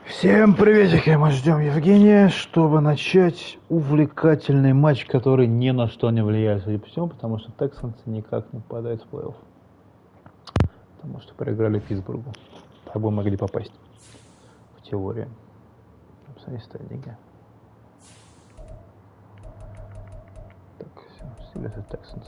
Всем приветики, мы ждем Евгения, чтобы начать увлекательный матч, который ни на что не влияет, судя по всему, потому что тексанцы никак не попадают в плей-офф. Потому что проиграли Питтсбургу. Так бы могли попасть в теории. Посмотри стадии. Так, все, Steelers и Texans.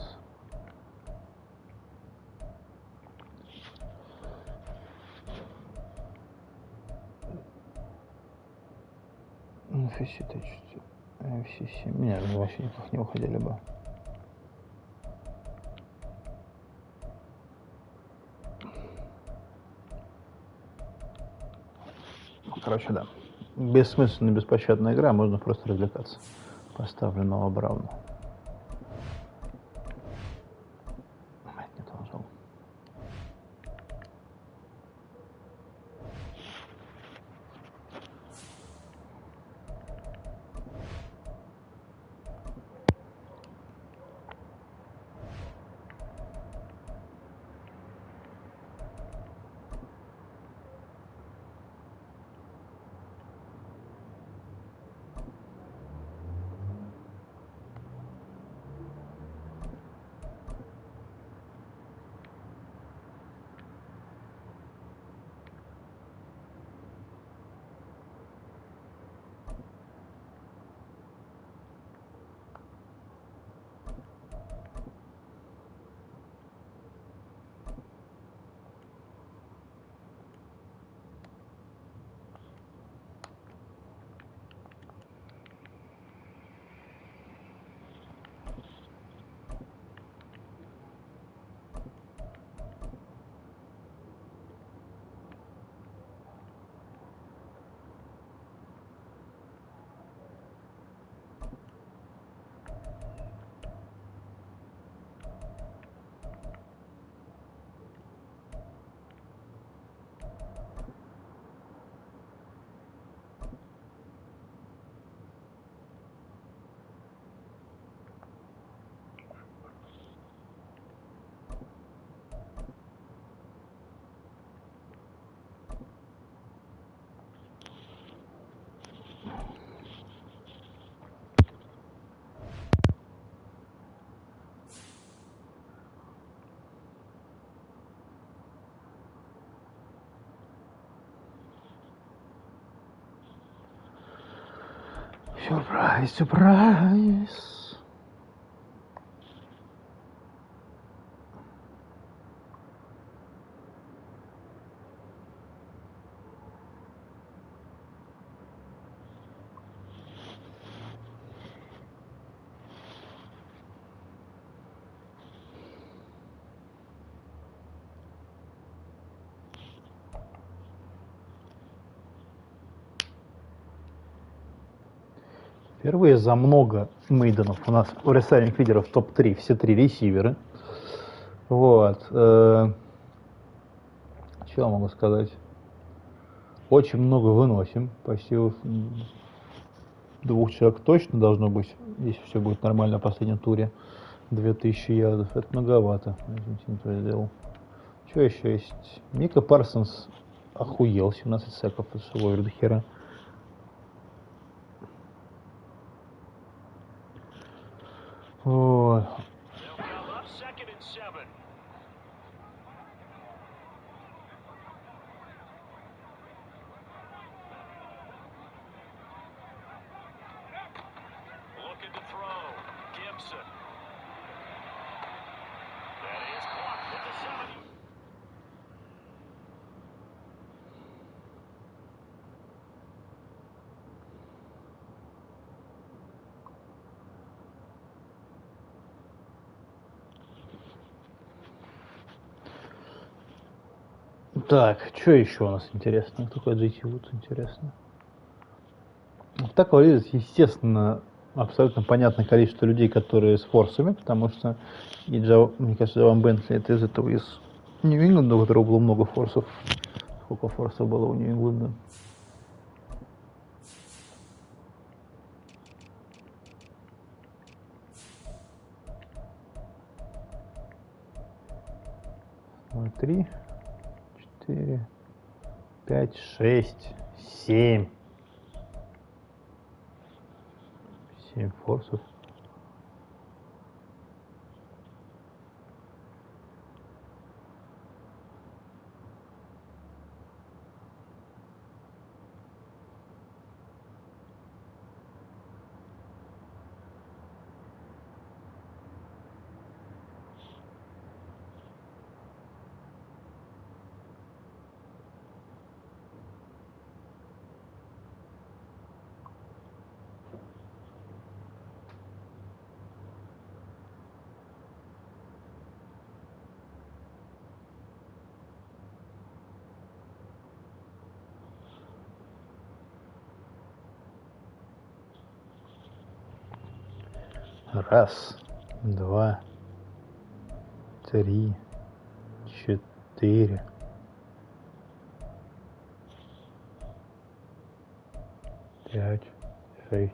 NFC-то чуть-чуть. NFC-7. Нет, вообще никак не уходили бы. Короче, да. Бессмысленная, беспощадная игра, можно просто развлекаться. Поставлю нового Брауна. Не должен. Сюрприз, сюрприз. Впервые за много мейденов у нас у ресайвинг лидеров топ-3, все три ресиверы. Вот. Что я могу сказать? Очень много выносим. Почти двух человек точно должно быть, если все будет нормально в последнем туре. 2000 ярдов. Это многовато. Что еще есть? Мика Парсонс охуел. 17 секов. Это что, до хера. Вот. Так, что еще у нас интересно? Такой GT Woods интересно. Так выглядит, естественно, абсолютно понятное количество людей, которые с форсами, потому что, мне кажется, Джаван Бентли это из этого, из Нью-Ингланда, у которого было много форсов. Сколько форсов было у Нью-Ингланда? Три, 4, 5, 6, 7. 7 форсов. Раз, два, три, 4, 5, 6.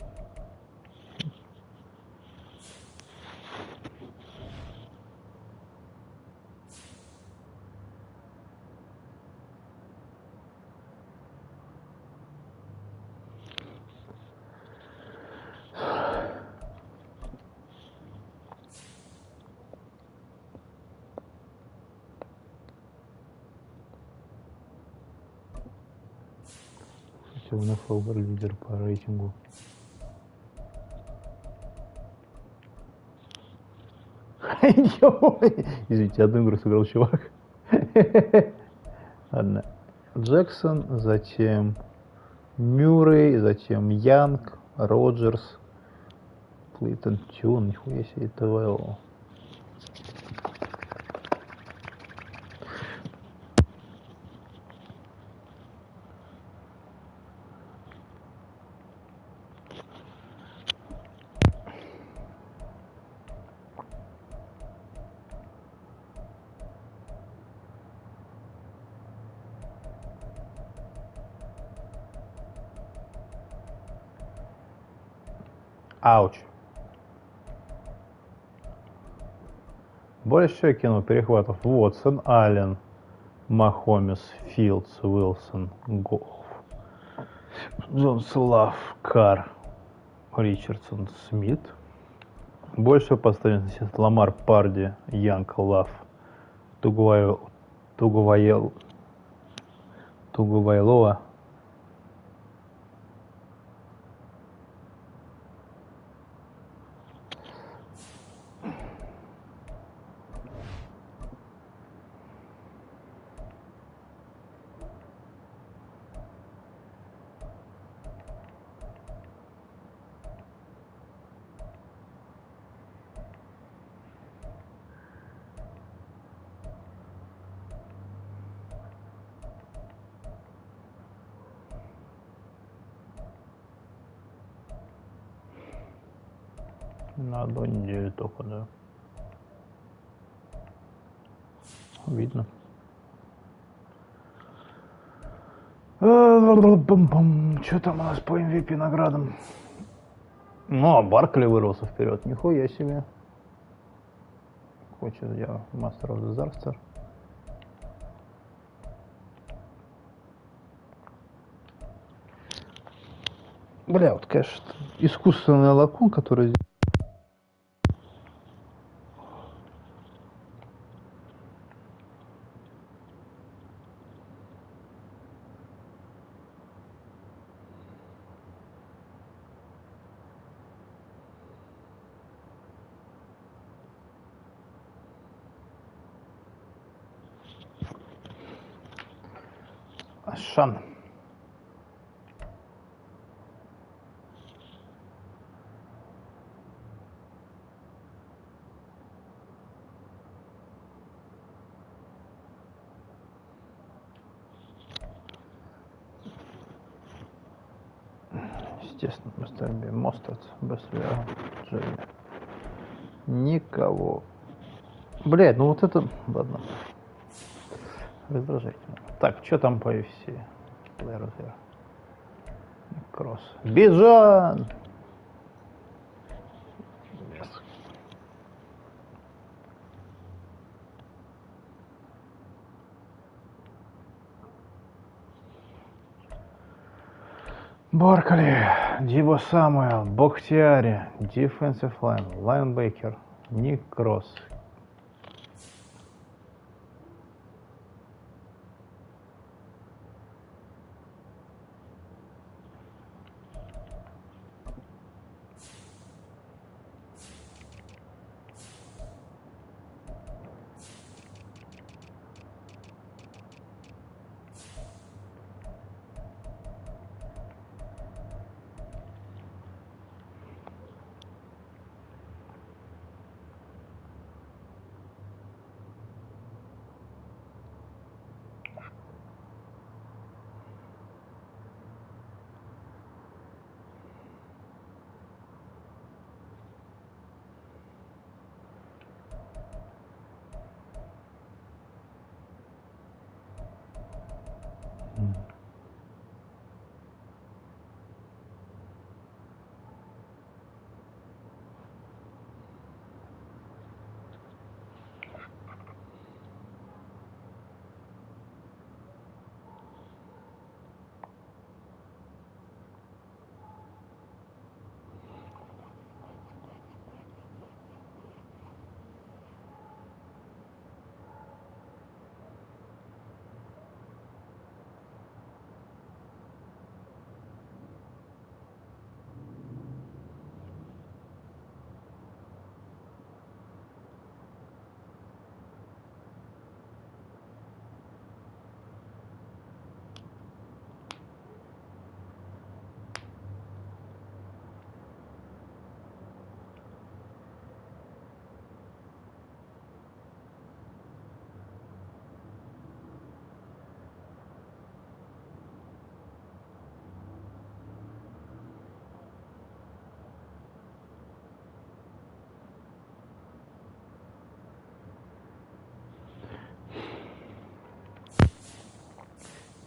Фолвер лидер по рейтингу. Извините, одну игру сыграл чувак. Ладно. Джексон, затем Мюррей, затем Янг, Роджерс, Клейтон Тюн, нихуя себе, ТВО. Ауч. Больше всего кинул перехватов Уотсон, Аллен, Махомес, Филдс, Уилсон, Гофф, Джонс, Лав, Карр, Ричардсон, Смит. Больше всего поставленности Ламар, Парди, Янг, Лав, Тугувайлова, на одну неделю только, да. Видно. Что там у нас по MVP наградам? Ну, а Баркли вырвался вперед. Нихуя себе. Хочет я Master of Disaster. Бля, вот, конечно, искусственный лакун, который... Шан. Естественно, мы ставим Мостард, Бесвера, Джерри. Никого. Блядь, ну вот это... Ладно. Раздражительно. Так, что там по UFC? Кросс. Биджан! Баркли, Диво Самуэл, Бохтиари, Defensive Line, Лайнбекер, Ник Кросс.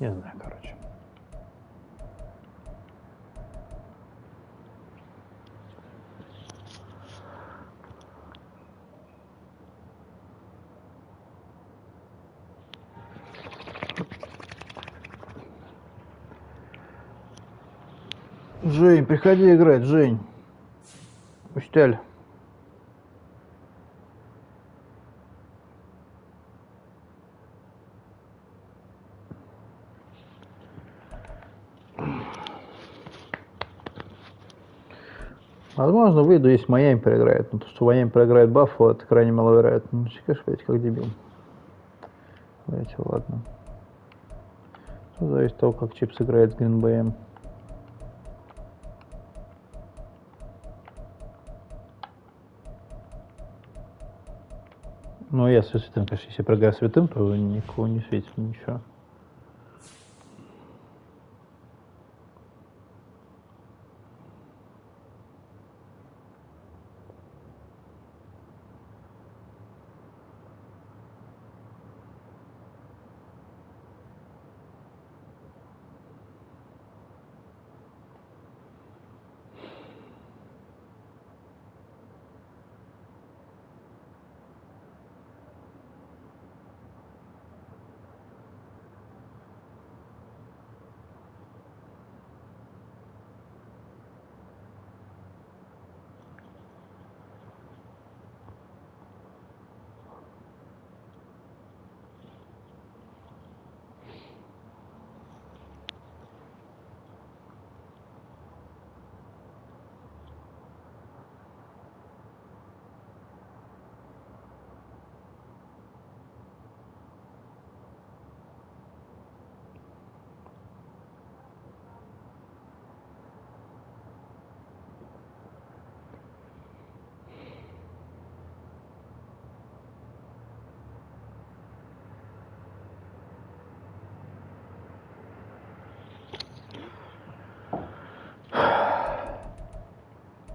Не знаю, короче. Жень, приходи играть, Жень. Пустяль. Возможно, выйду, если Майами проиграет. Но то, что Майами проиграет Баффало, это крайне маловероятно. Ну, чекаешь, блядь, как дебил. Давайте, ладно. Все зависит от того, как Чипс играет с Гринбэем. Ну, я со святым, конечно, если проиграю святым, то никого не светит, ничего.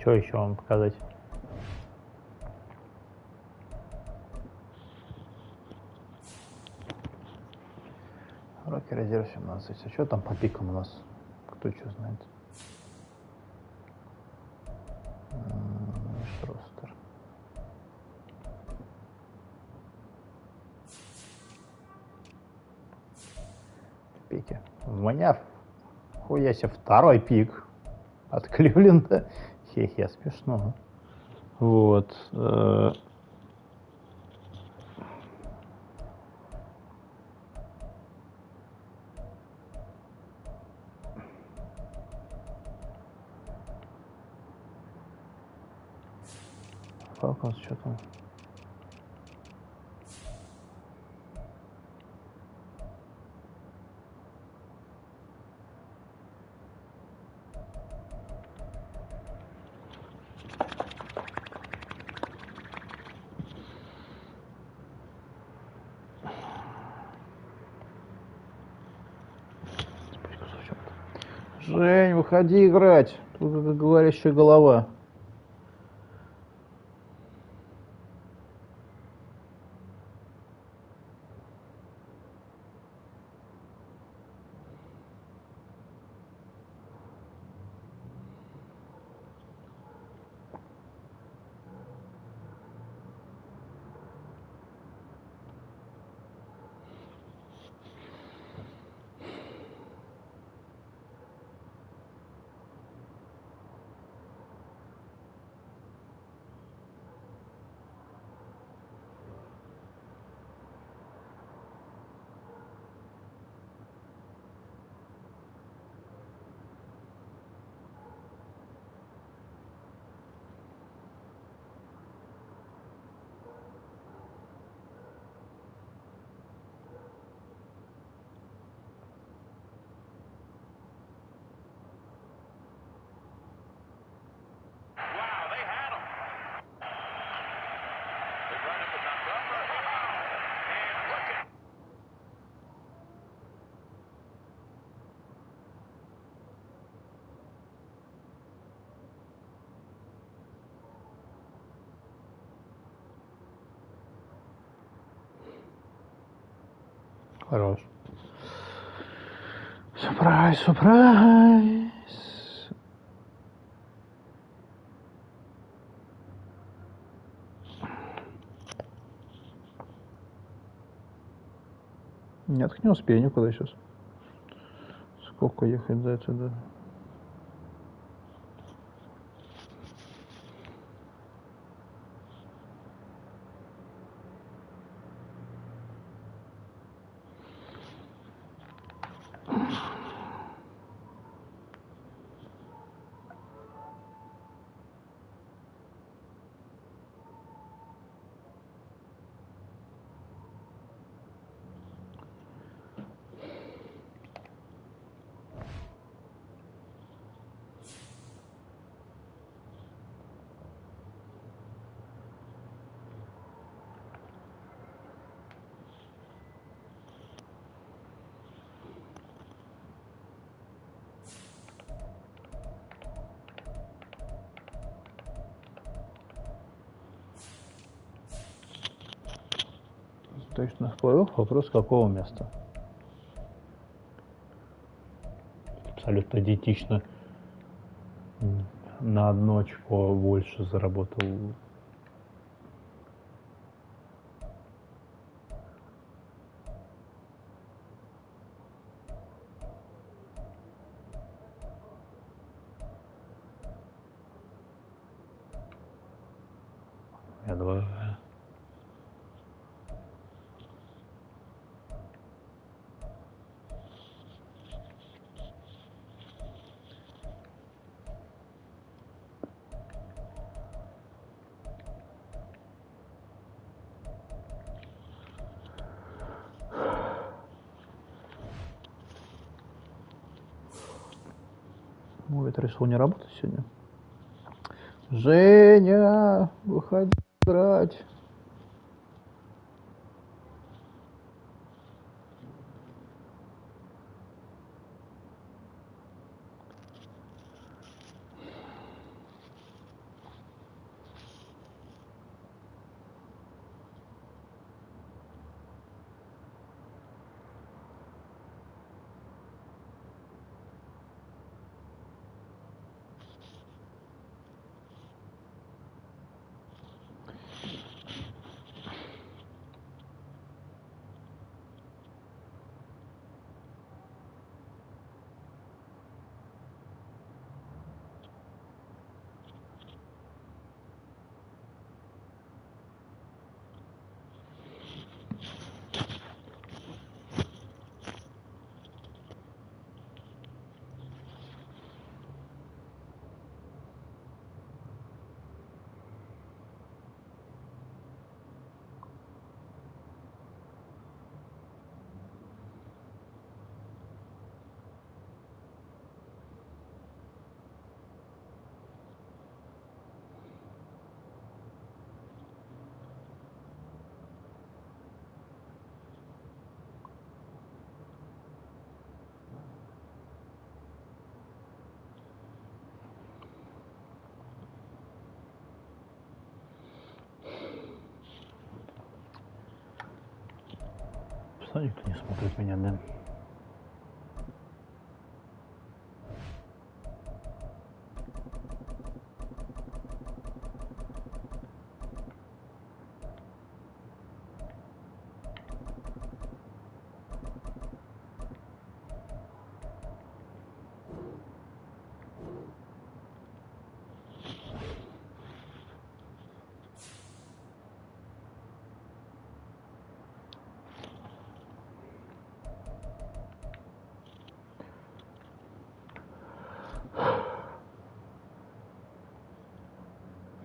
Что еще вам показать? Рокки резерв 17. А что там по пикам у нас? Кто что знает? Ростер. Пики. У меня Хуя себе, второй пик от Кливленда. Хе-хе, смешно. Вот. Фалконс, что там? Жень, выходи играть. Тут как говорящая голова. Хорош. Сюрприз, сюрприз. Нет, не успею никуда сейчас. Сколько ехать до этого? Точно в плей-офф, вопрос какого места. Абсолютно идентично. На одно очко больше заработал. Я два. Ну, это решил не работать сегодня. Женя, выходи играть. равно никто не смотрит меня, да?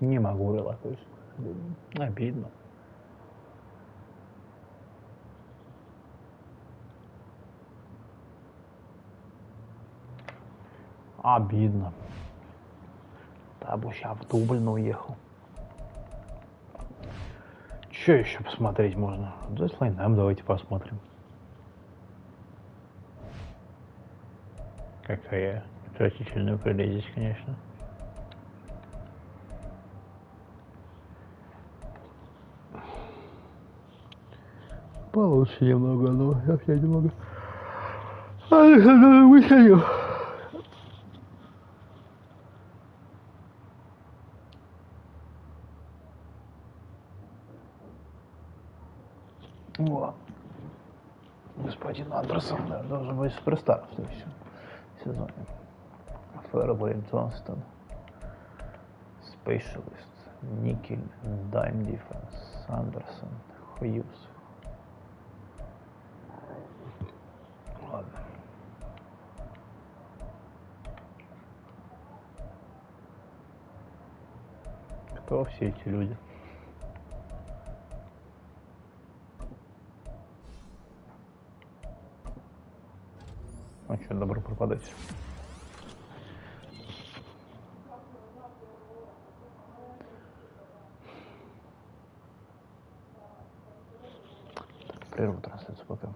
Не могу релакнуться. Обидно. Обидно. Да, бы сейчас в Дублин уехал. Что еще посмотреть можно? Да, с Лайнам давайте посмотрим. Какая отвратительная прелесть, конечно. Получше немного, но совсем немного. Александр, выходил. О, господин Андерсон, да, должен быть суперстар в следующем сезоне. Фэрвей Джонстон, Специалист, Никель, Дайм Диффенс, Андерсон, Хьюз. Ладно. Кто все эти люди? А что, добро пропадать? Прерву трансляцию пока.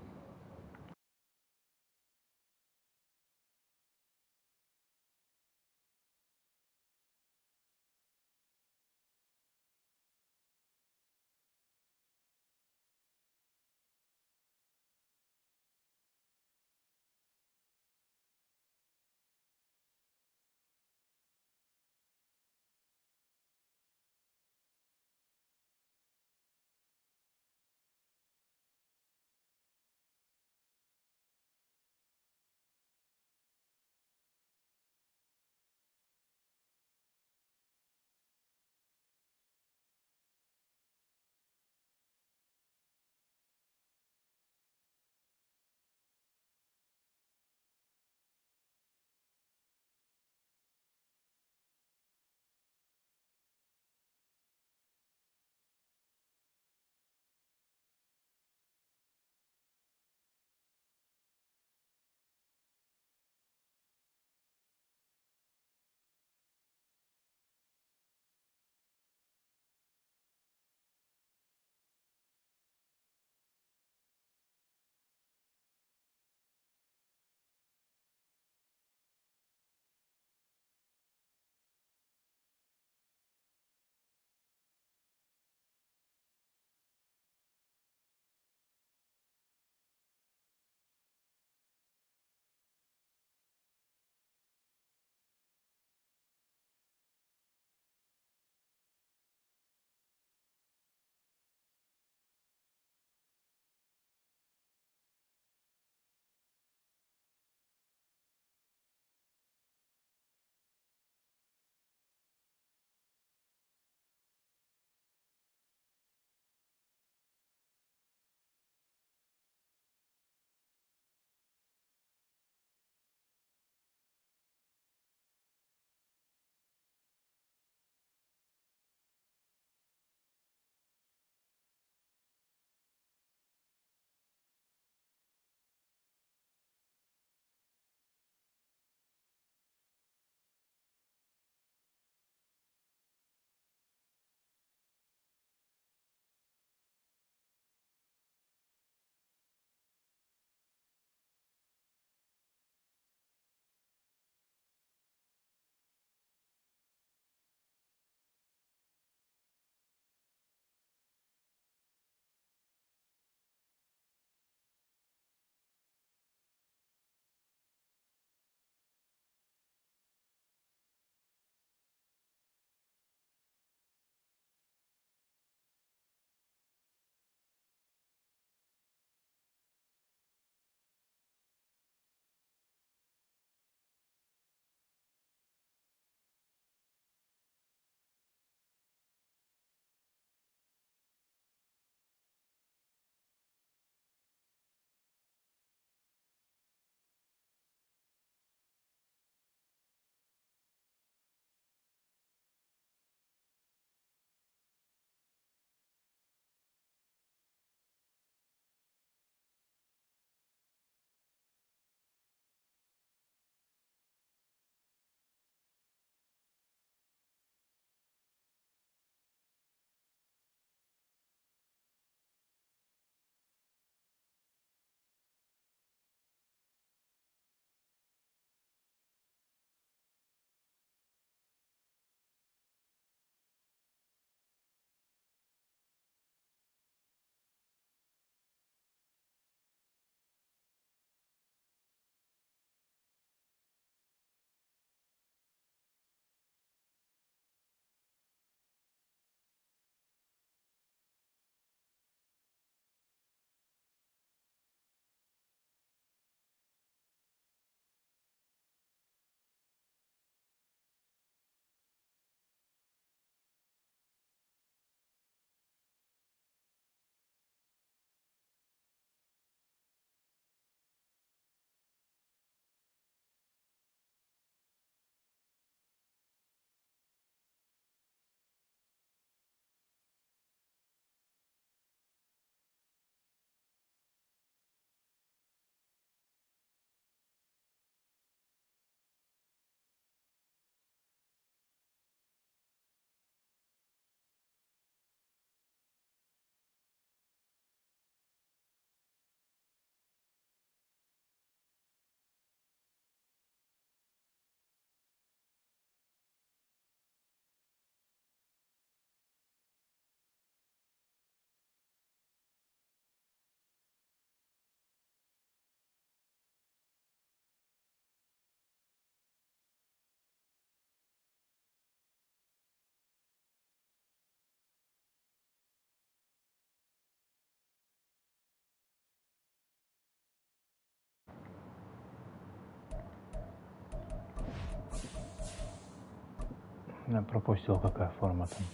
Я пропустил, какая форма там.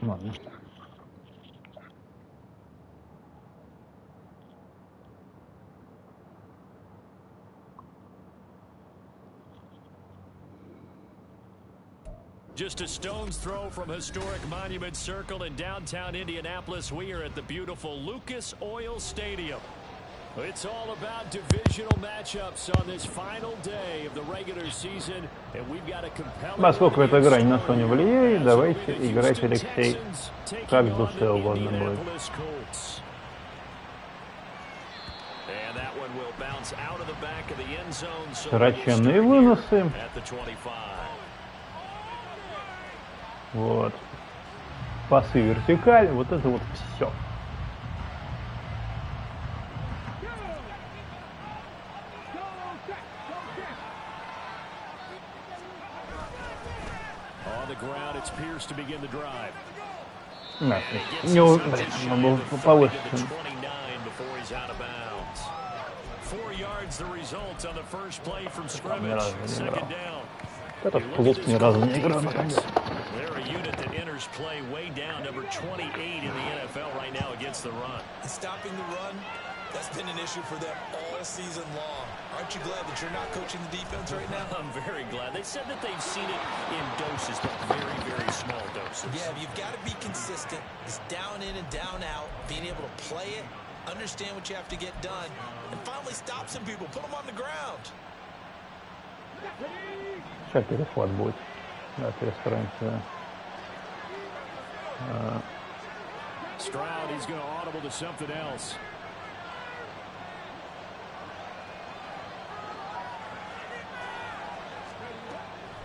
Ладно. Just a stone's throw from historic Monument Circle in downtown Indianapolis. We are at the beautiful Lucas Oil Stadium. It's all about divisional matchups on this final day of the regular season, and we've got a compelling. Поскольку эта игра ни на что не влияет, давайте играть, Алексей, как в душе угодно будет. Широченные выносы. Вот. Пасы вертикаль, вот это вот все. Не повыше. Этот клуб ни разу не играл, наконец. That's been an issue for them all season long. Aren't you glad that you're not coaching the defense right now? I'm very glad. They said that they've seen it in doses, but very, very small doses. Yeah, you've got to be consistent. It's down in and down out, being able to play it, understand what you have to get done, and finally stop some people, put them on the ground. Сейчас перехват будет. Да, перестроимся. Stroud, he's going to audible to something else.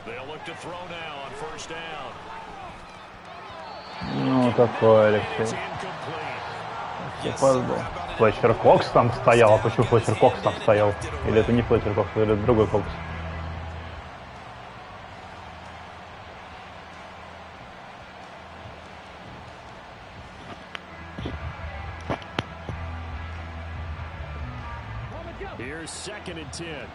They'll look to throw now on first down. Ну, такой, Алексей. Флетчер Кокс там стоял. А почему Флетчер Кокс там стоял? Или это не Флетчер Кокс, или это другой Кокс? Here's 2nd and 10.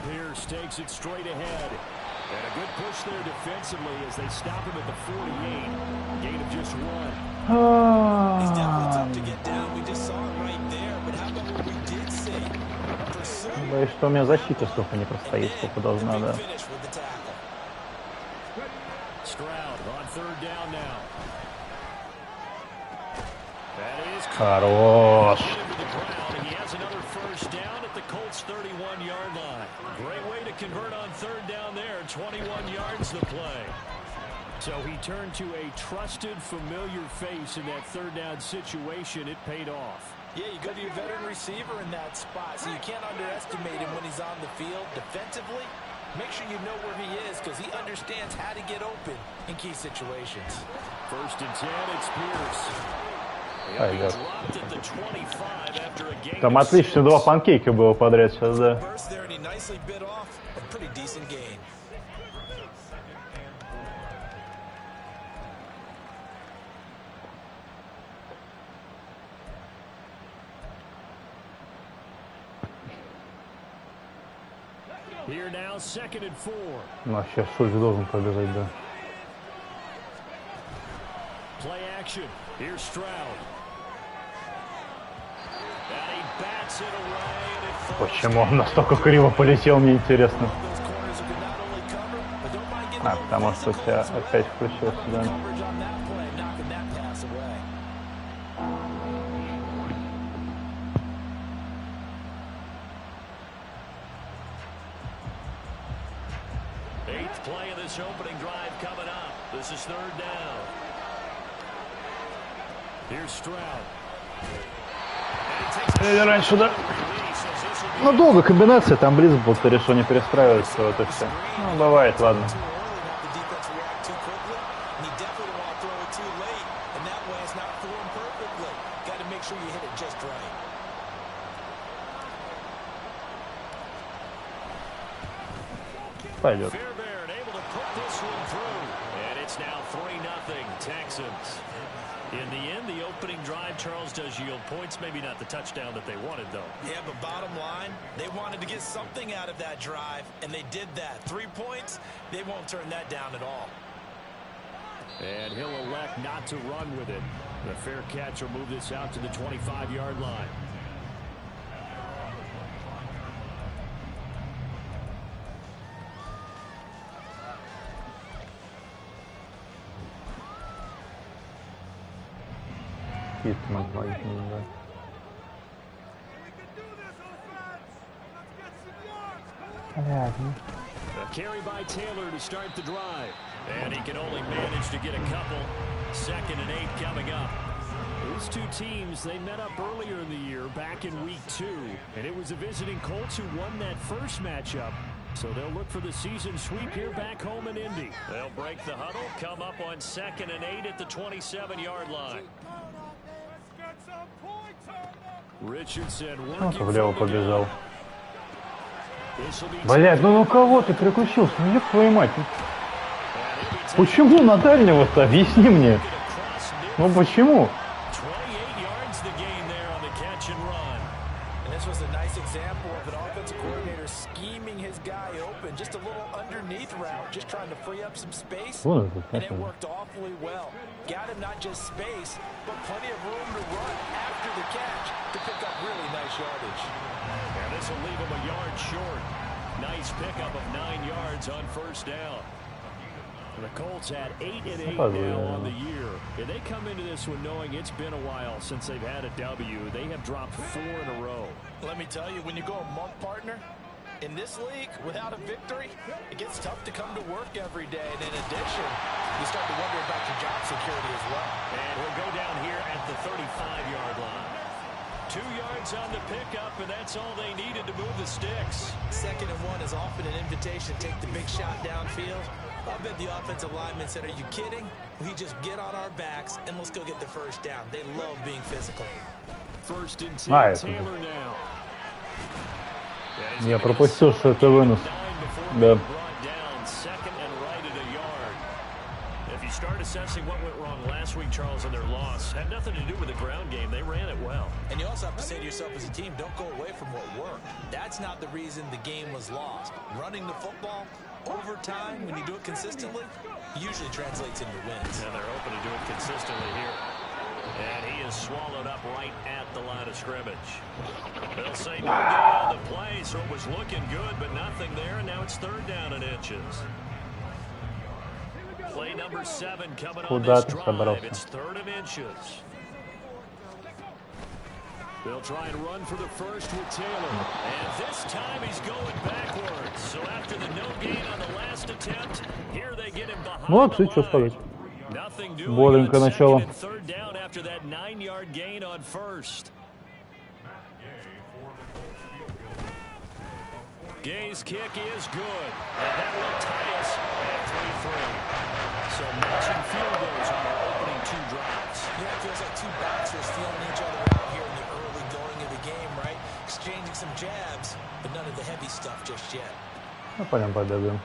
Pierce takes it straight ahead. And a good push there defensively as they stop him at the 48. Gain of just 1. He's definitely tough to get down. We just saw it right there. But how about what we did see? Боюсь, что у меня защита столько не простоит, сколько должна, да. Хорош. Convert on 3rd down there, 21 yards to play. So he turned to a trusted, familiar face in that 3rd down situation. It paid off. Yeah, you go to your veteran receiver in that spot, so you can't underestimate him when he's on the field. Defensively, make sure you know where he is because he understands how to get open in key situations. 1st and 10, it's Pierce. Там отлично 2 панкейка было подряд сейчас, да. Ну, а сейчас Шульц должен побежать, да. Почему он настолько криво полетел, мне интересно. А, потому что у тебя опять включился, да. Или раньше, да. Ну, долго комбинация, там близко был, ты решил не перестраиваться, вот и все. Ну, бывает, ладно. Пойдет. In the end, the opening drive, Charles, does yield points. Maybe not the touchdown that they wanted, though. Yeah, but bottom line, they wanted to get something out of that drive, and they did that. 3 points, they won't turn that down at all. And he'll elect not to run with it. The fair catch will move this out to the 25-yard line. A carry by Taylor to start the drive. And he can only manage to get a couple. 2nd and 8 coming up. These two teams, they met up earlier in the year, back in week 2. And it was the visiting Colts who won that first matchup. So they'll look for the season sweep here back home in Indy. They'll break the huddle, come up on 2nd and 8 at the 27-yard line. Richardson working влево побежал. Блядь, ну кого ты переключился? Ну ёб твою мать. Почему на дальнего-то? Объясни мне. Ну почему? This was a nice example of an offensive coordinator scheming his guy open. Just a little underneath route, just trying to free up some space. And it worked awfully well. Got him not just space, but plenty of room to run after the catch to pick up really nice yardage. And this will leave him a yard short. Nice pickup of 9 yards on first down. The Colts had 8 and 8 now on the year. And they come into this one knowing it's been a while since they've had a W. They have dropped 4 in a row. Let me tell you, when you go a month, partner, in this league, without a victory, it gets tough to come to work every day. And in addition, you start to wonder about your job security as well. And we'll go down here at the 35-yard line. 2 yards on the pickup, and that's all they needed to move the sticks. 2nd and 1 is often an invitation to take the big shot downfield. I bet the offensive lineman said, are you kidding? We just get on our backs and let's go get the first down. They love being physical. 1st and 10, Taylor now. Я пропустил, что это вынос. Да. If you start assessing what went wrong last week, Charles, in their loss, had nothing to do with the ground game. They ran it well. And you also have to say to yourself as a team, don't go away from what worked. That's not the reason the game was lost. Running the football over time, when you do it consistently, usually translates into wins. And they're hoping to do it consistently here. And he is swallowed up right at the line of scrimmage. They'll say no gain on the play, so it was looking good, but nothing there, and now it's 3rd down and inches. Play number 7 coming on this drive. It's 3rd and inches. They'll try and run for the first with Taylor. And this time he's going backwards. So after the no gain on the last attempt, here they get him behind the line. Nothing doing on 2nd and 3rd down after that 9-yard gain on 1st. Gay's kick is good. And that will tie us at 3-3. So matching field goals on our opening 2 drives. Yeah, it feels like 2 bouncers feeling each other out here in the early going of the game, right? Exchanging some jabs, but none of the heavy stuff just yet. Ну, пойдем побегаем.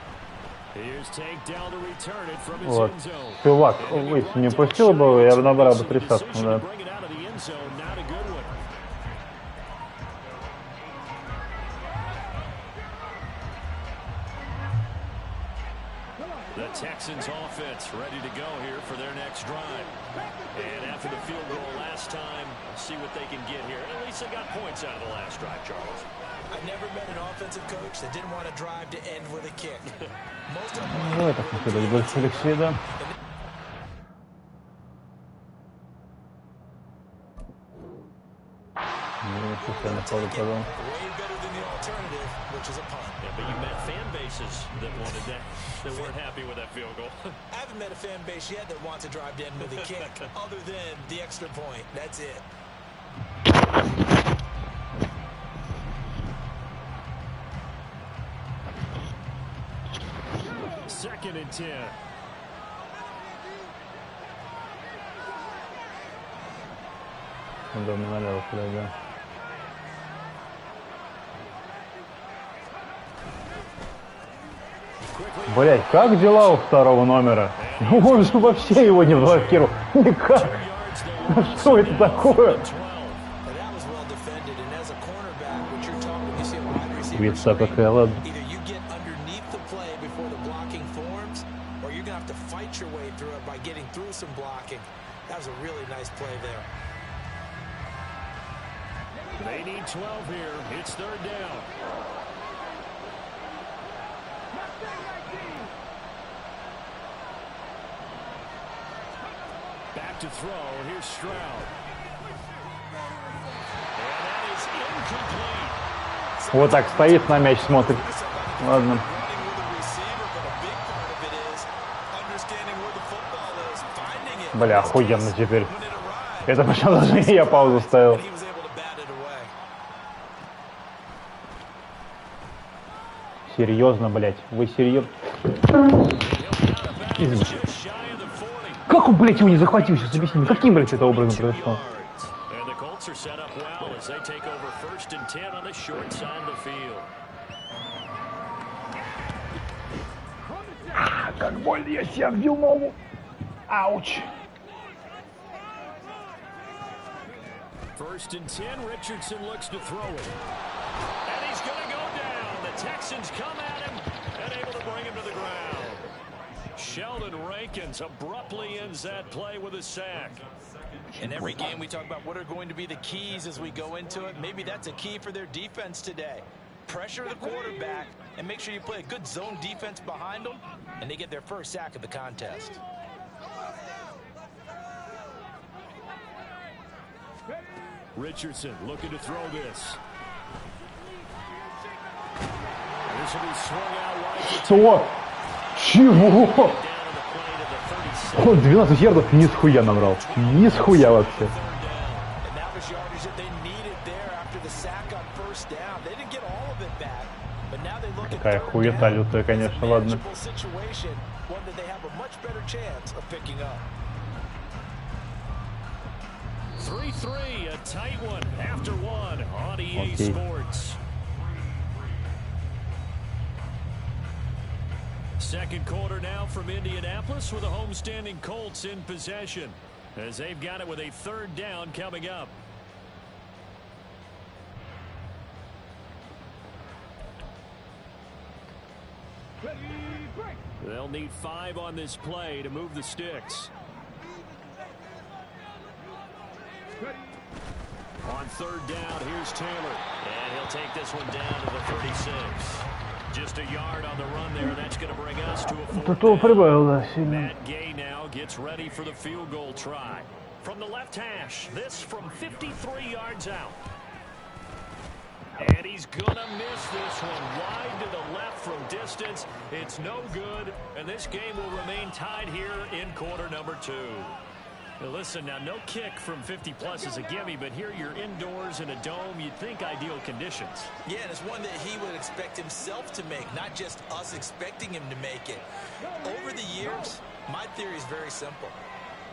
Here's takedown to return it from his Вот. end zone. Чувак, ой, не пустил бы, я бы набрал бы 30, да. The Texans offense ready to go here for their next drive. And after the field goal last time, see what they can get here. At least they got points out of the last drive, Charles. I've never met an offensive coach that didn't want to drive to end with a kick. Most of Ну, это хотели больше Алексей, да. But you met fan bases that wanted that weren't happy with that field goal. I haven't met a fan base yet that wants to drive to end with a kick, other than the extra point. That's it. 2nd and 10. Удобно налево подойдем. Блять, как дела у 2-го номера? Он же вообще его не блокировал. Никак. Что это такое? Вица какая, ладно. They need 12 here. It's third down. Back to throw. Here's Stroud. And that is incomplete. Вот так стоит, на мяч смотрит. Ладно. Бля, охуенно теперь. Это почему даже не я паузу ставил. Серьезно, блядь? Вы серьезно? Как он, блядь, его не захватил? Сейчас объясни мне, каким, блядь, это образом произошло? Как больно, я себя вбил ногу. Ауч. First and 10, Richardson looks to throw it. And he's going to go down. The Texans come at him and able to bring him to the ground. Sheldon Rankins abruptly ends that play with a sack. In every game we talk about what are going to be the keys as we go into it. Maybe that's a key for their defense today. Pressure the quarterback and make sure you play a good zone defense behind them, and they get their first sack of the contest. Richardson looking to throw this. This will be swung out wide. Что? Чего? Он 12 ярдов ни с хуя набрал. Ни с хуя вообще. Такая хуета лютая, конечно, ладно. 3-3, a tight one after one on EA Sports. Second quarter now from Indianapolis with the homestanding Colts in possession as they've got it with a third down coming up. They'll need 5 on this play to move the sticks. On third down, here's Taylor. And he'll take this one down to the 36. Just a yard on the run there. That's going to bring us to a fourth down. Matt Gay now gets ready for the field goal try. From the left hash, this from 53 yards out. And he's going to miss this one wide to the left from distance. It's no good, and this game will remain tied here in quarter number 2. Now listen, now no kick from 50-plus is a gimme, but here you're indoors in a dome. You'd think ideal conditions. Yeah, and it's one that he would expect himself to make, not just us expecting him to make it. Over the years, my theory is very simple.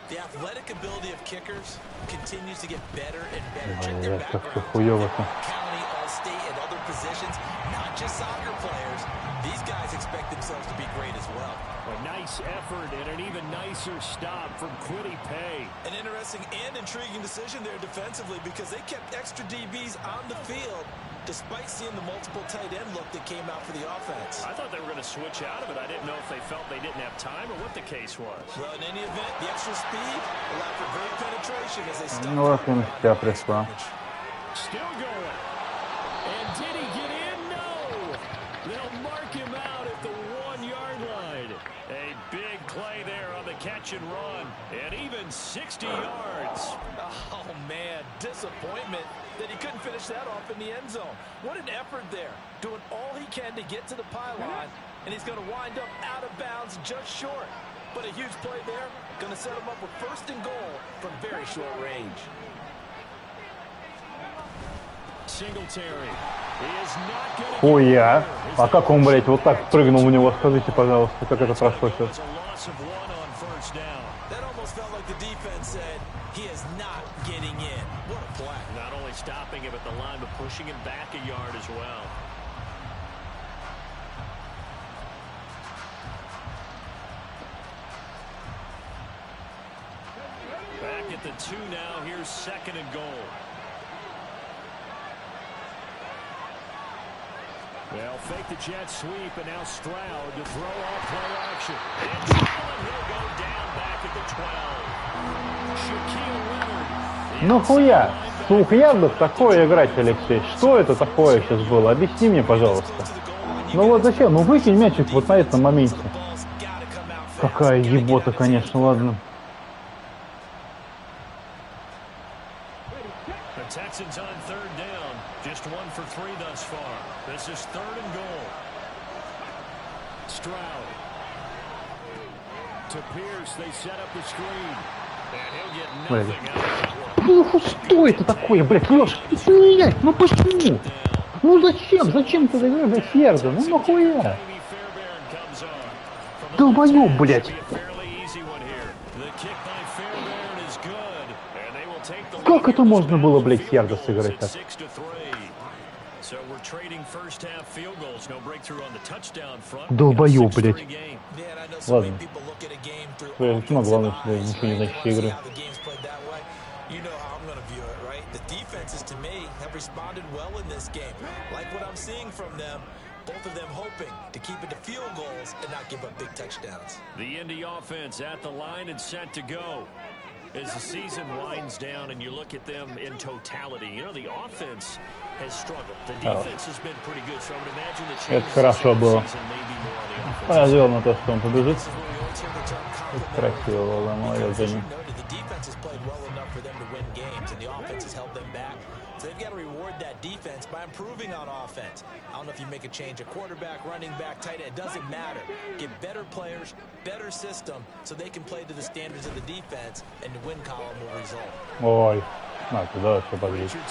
The athletic ability of kickers continues to get better and better. Check their background. County, All-State, and other positions, not just soccer players. These guys expect themselves to be great as well. A nice effort and an even nicer stop from Quiddy Pay. An interesting and intriguing decision there defensively because they kept extra DBs on the field despite seeing the multiple tight end look that came out for the offense. I thought they were going to switch out of it. I didn't know if they felt they didn't have time or what the case was. Well, in any event, the extra speed allowed for great penetration as they stuck. Still going. And did he get in? No. They'll mark him out at the 1-yard line. A big play there on the catch and run. And even 60 yards. Oh, man. Disappointment that he couldn't finish that off in the end zone. What an effort there. Doing all he can to get to the pylon. And he's going to wind up out of bounds just short. But a huge play there. Going to set him up with first and goal from very short range. Хуя. А как он, блядь, вот так прыгнул у него? Скажите, пожалуйста, как это прошло сейчас? Back at the 2 now. Here's 2nd and goal. They'll fake the jet sweep, and now Stroud to throw off play action. And he'll go down back at the 12. Shaquille Leonard. Нахуя? С 2 ярдов такое играть, Алексей? Что это такое сейчас было? Объясни мне, пожалуйста. Ну вот зачем? Ну выкинь мячик вот на этом моменте. Какая ебота, конечно, ладно. Texans on 3rd down. Just 1 for 3 thus far. This is 3rd and goal. Stroud. To Pierce. They set up the screen. And he'll get nothing out of that one. Ну что это такое, блядь, Леша? Блядь, ну почему? Ну зачем? Зачем ты играешь за Сердце? Ну нахуя? Долбоёб, блядь. Как это можно было, блядь, Сердце сыграть так? Долбоёб, блядь. Ладно. Ну, главное, что ничего не значит игры. Both of them hoping to keep it to field goals and not give up big touchdowns. The Indy offense at the line and set to go. As the season winds down and you look at them in totality, you know, the offense has struggled. The defense has been pretty good, so I would imagine the changes хорошо было. Повезло на то, что он побежит. Красиво было, молодец, Женя. So they've got to reward that defense by improving on offense. I don't know if you make a change, a quarterback, running back, tight end, it doesn't matter. Get better players, better system, so they can play to the standards of the defense, and the win column will result. Ой, Марк, давай все победить. And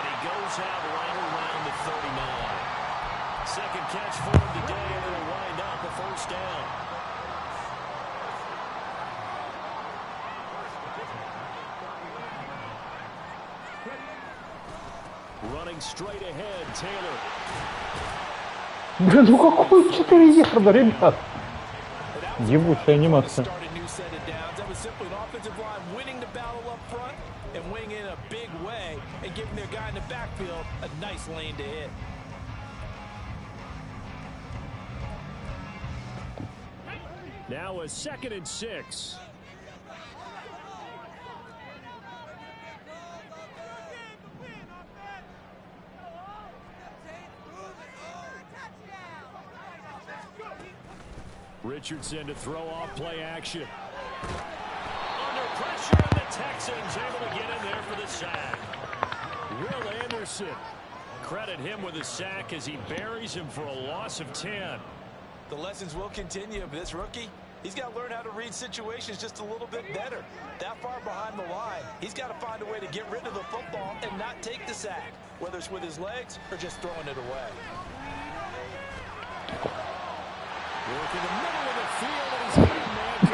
he goes out right around the 39. Second catch for him today, and it'll wind up a 1st down. Running straight ahead, Taylor. Блин, ну какой 4 ярда, ребят? Ебучая анимация. Now a 2nd and 6. Richardson to throw off play action. Under pressure, and the Texans able to get in there for the sack. Will Anderson. Credit him with a sack as he buries him for a loss of 10. The lessons will continue, but this rookie, he's got to learn how to read situations just a little bit better. That far behind the line, he's got to find a way to get rid of the football and not take the sack, whether it's with his legs or just throwing it away.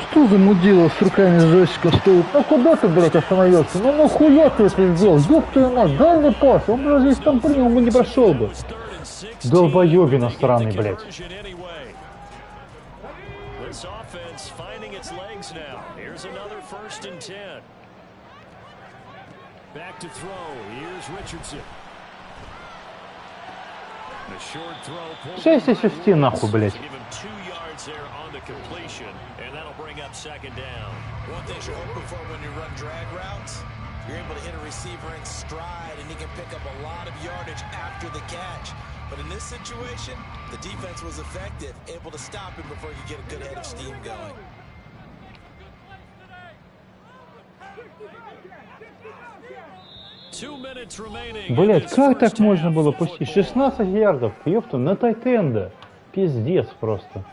Что замудило с руками Зосика? Что? Ну куда ты, блядь, остановился? Ну нахуя ты это сделал? Ёб твою мать, дальний пас. Он бы здесь там принял, бы не прошел бы. Долбоёбина странный, блядь. Шесть из 6 нахуй, блядь. You're able to hit a receiver in stride, and he can pick up a lot of yardage after the catch. But in this situation, the defense was effective, able to stop him before he could get a good head of steam going. Блять, как так можно было пустить? 16 ярдов, ёпта, на тайтенда. Пиздец просто.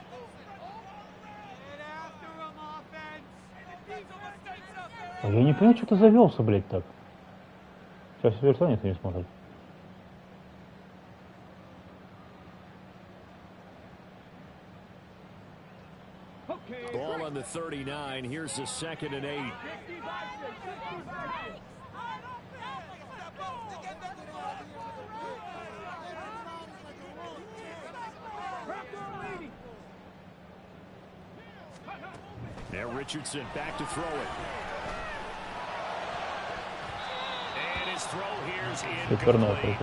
Я не понимаю, что ты завелся, блядь, так. Сейчас вертолет не смотрит. Ball on the 39. Here's the 2nd and 8. Now Richardson back to throw it. And his throw here's incomplete.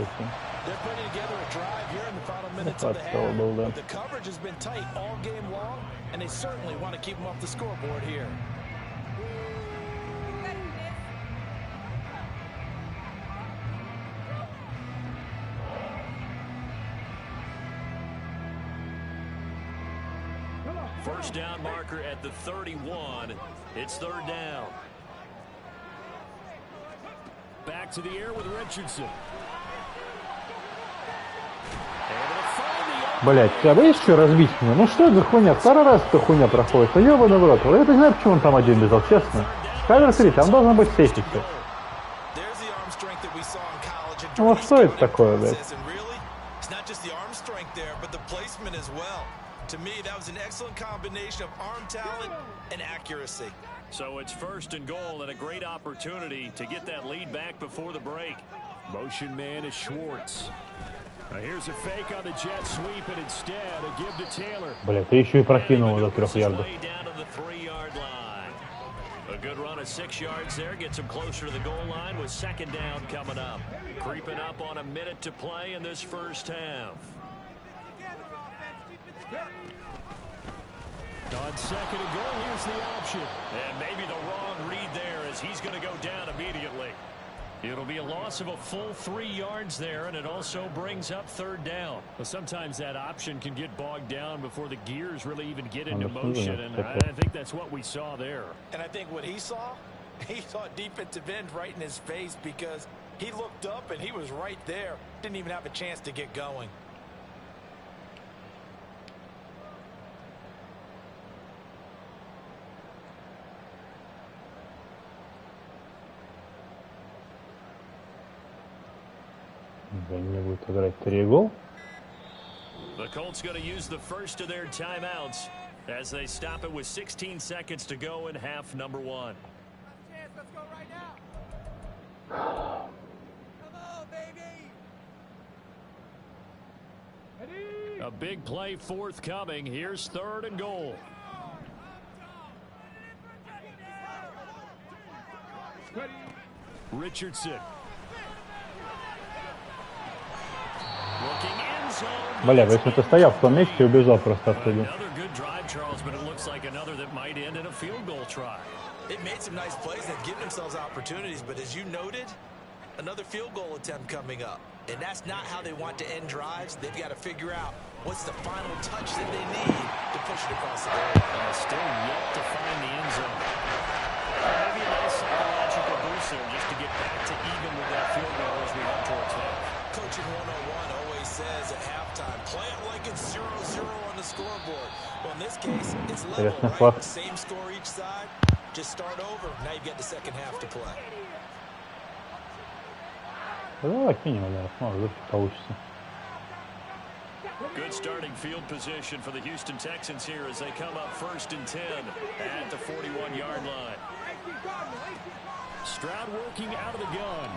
They're putting together a drive here in the final minutes of the half. But the coverage has been tight all game long, and they certainly want to keep them off the scoreboard here. First down marker at the 31. It's third down. Back to the air with Richardson. Блять, а вы еще разбить меня? Ну что это за хуйня? Второй раз эта хуйня проходит. Ну ёбаный в рот. Я не знаю, почему он там один бежал, честно. Кавер 3, там должен быть сейфти. Ну что это такое, блядь? To me, that was an excellent combination of arm talent and accuracy. So it's first and goal and a great opportunity to get that lead back before the break. Motion man is Schwartz. Now here's a fake on the jet sweep and instead a give to Taylor. Бля, ты еще и прокинул до 3 ярдов. A good run of 6 yards there gets him closer to the goal line with second down coming up. Creeping up on a minute to play in this first half. On second and goal, here's the option. And maybe the wrong read there as he's going to go down immediately. It'll be a loss of a full 3 yards there, and it also brings up third down. Well, sometimes that option can get bogged down before the gears really even get into motion, and I think that's what we saw there. And I think what he saw defensive end right in his face because he looked up and he was right there. Didn't even have a chance to get going. Не будет играть 3 гол. The Colts going to use the first of their timeouts as they stop it with 16 seconds to go in half number 1. Let's go right now. Come on, baby. A big play forthcoming. Here's third and goal. Richardson. Бля, если ты стоял в том месте и убежал просто оттуда. Another field goal attempt coming up. And that's not how they want to end drives. They've got to figure out what's the final touch that they need to push it across the goal. Still yet to find the end zone. Maybe a nice psychological boost there just to get back to even with that field goal as we head towards half. Coaching 101 always says at halftime, play it like it's 0-0 on the scoreboard. Well, in this case, it's level, right? Same score each side. Just start over. Now you've got the second half to play. Давай кинем, может получится. Good starting field position for the Houston Texans here as they come up first and 10 at the 41-yard line. Stroud working out of the gun.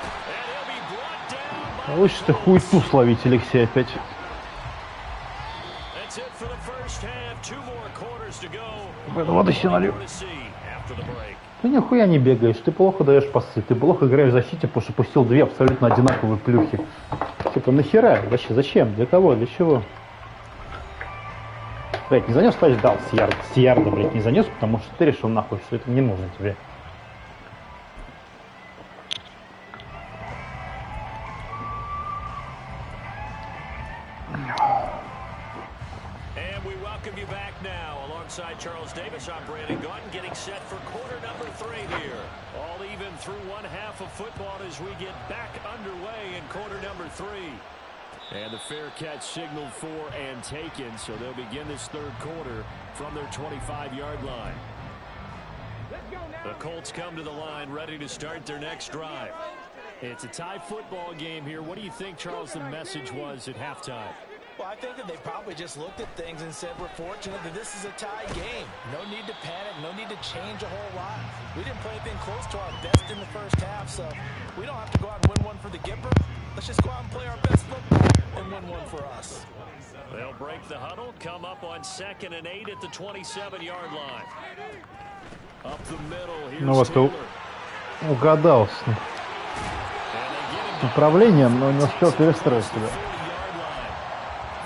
And he'll be brought down by Получится хуйту словить, Алексей, опять. That's it for the first half. 2 more quarters to go. Вот еще налил. Ты нихуя не бегаешь, ты плохо даешь пасы, ты плохо играешь в защите, потому что пустил 2 абсолютно одинаковые плюхи. Типа нахера? Вообще зачем? Для кого? Для чего? Блять, не занес тачдаун с ярда, блять, не занес, потому что ты решил нахуй, что это не нужно тебе. Charles Davis operating gun, getting set for quarter number 3 here. All even through one half of football as we get back underway in quarter number 3. And the fair catch signaled for and taken, so they'll begin this third quarter from their 25-yard line. The Colts come to the line ready to start their next drive. It's a tie football game here. What do you think, Charles, the message was at halftime? Well, I think that they probably just looked at things and said, we're fortunate that this is a tie game. No need to panic, no need to change a whole lot. We didn't play anything close to our best in the first half, so we don't have to go out and win one for the Gipper. Let's just go out and play our best football. and win one for us. They'll break the huddle, come up on 2nd and 8 at the 27-yard line. Up the middle, here's Ну вот ты угадал с направлением, но не успел перестроить себя.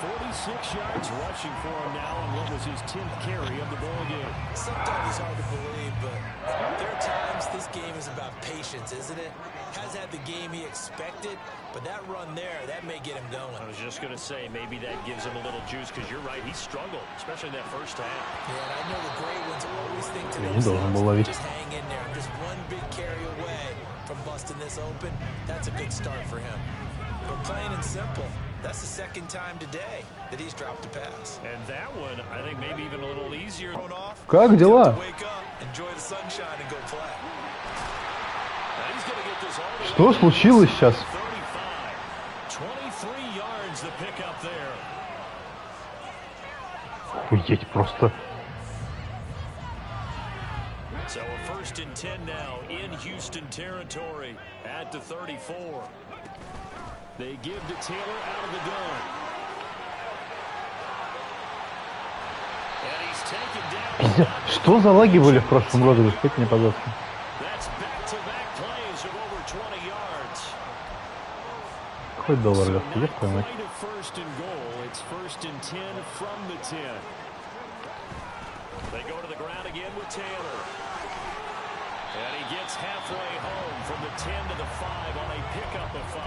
46 yards rushing for him now on what was his 10th carry of the ball game. Sometimes it's hard to believe, but there are times this game is about patience, isn't it? Has had the game he expected, but that run there, that may get him going. I was just going to say, maybe that gives him a little juice, because you're right, he struggled, especially in that first half. Yeah, and I know the great ones always think to themselves, just hang in there. I'm just one big carry away from busting this open. That's a good start for him. But plain and simple, that's the 2nd time today that he's dropped a pass. And that one, I think maybe even a little easier. Как дела? Что случилось сейчас? 23 yards the pickup there. Охуеть просто. So a 1st and 10 now in Houston territory at the 34. They give to Taylor out of the gun. And he's taken down. Пиздец, что за лаги были в прошлом году? Скажите мне, пожалуйста. That's back-to-back plays of over 20 yards. Какой доллар лёг? Пиздец, твою мать. First and goal. It's 1st and 10 from the 10. They go to the ground again with Taylor. And he gets halfway home from the 10 to the 5 on a pickup of 5.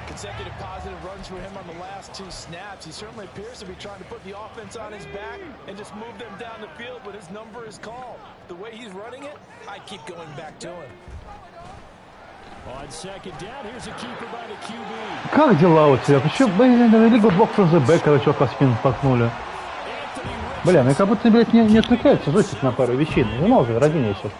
Consecutive positive runs for him on the last 2 snaps. He certainly appears to be trying to put the offense on his back and just move them down the field, but his number is called. The way he's running it, I keep going back to him. On 2nd down, here's a keeper by the QB. Как дела у тебя? Почему, блин, навели гудбок from the back, когда чувака в спину толкнули? Бля, ну как будто, блядь, не отвлекается жестик на пару вещей. Не может, ради нее сейчас.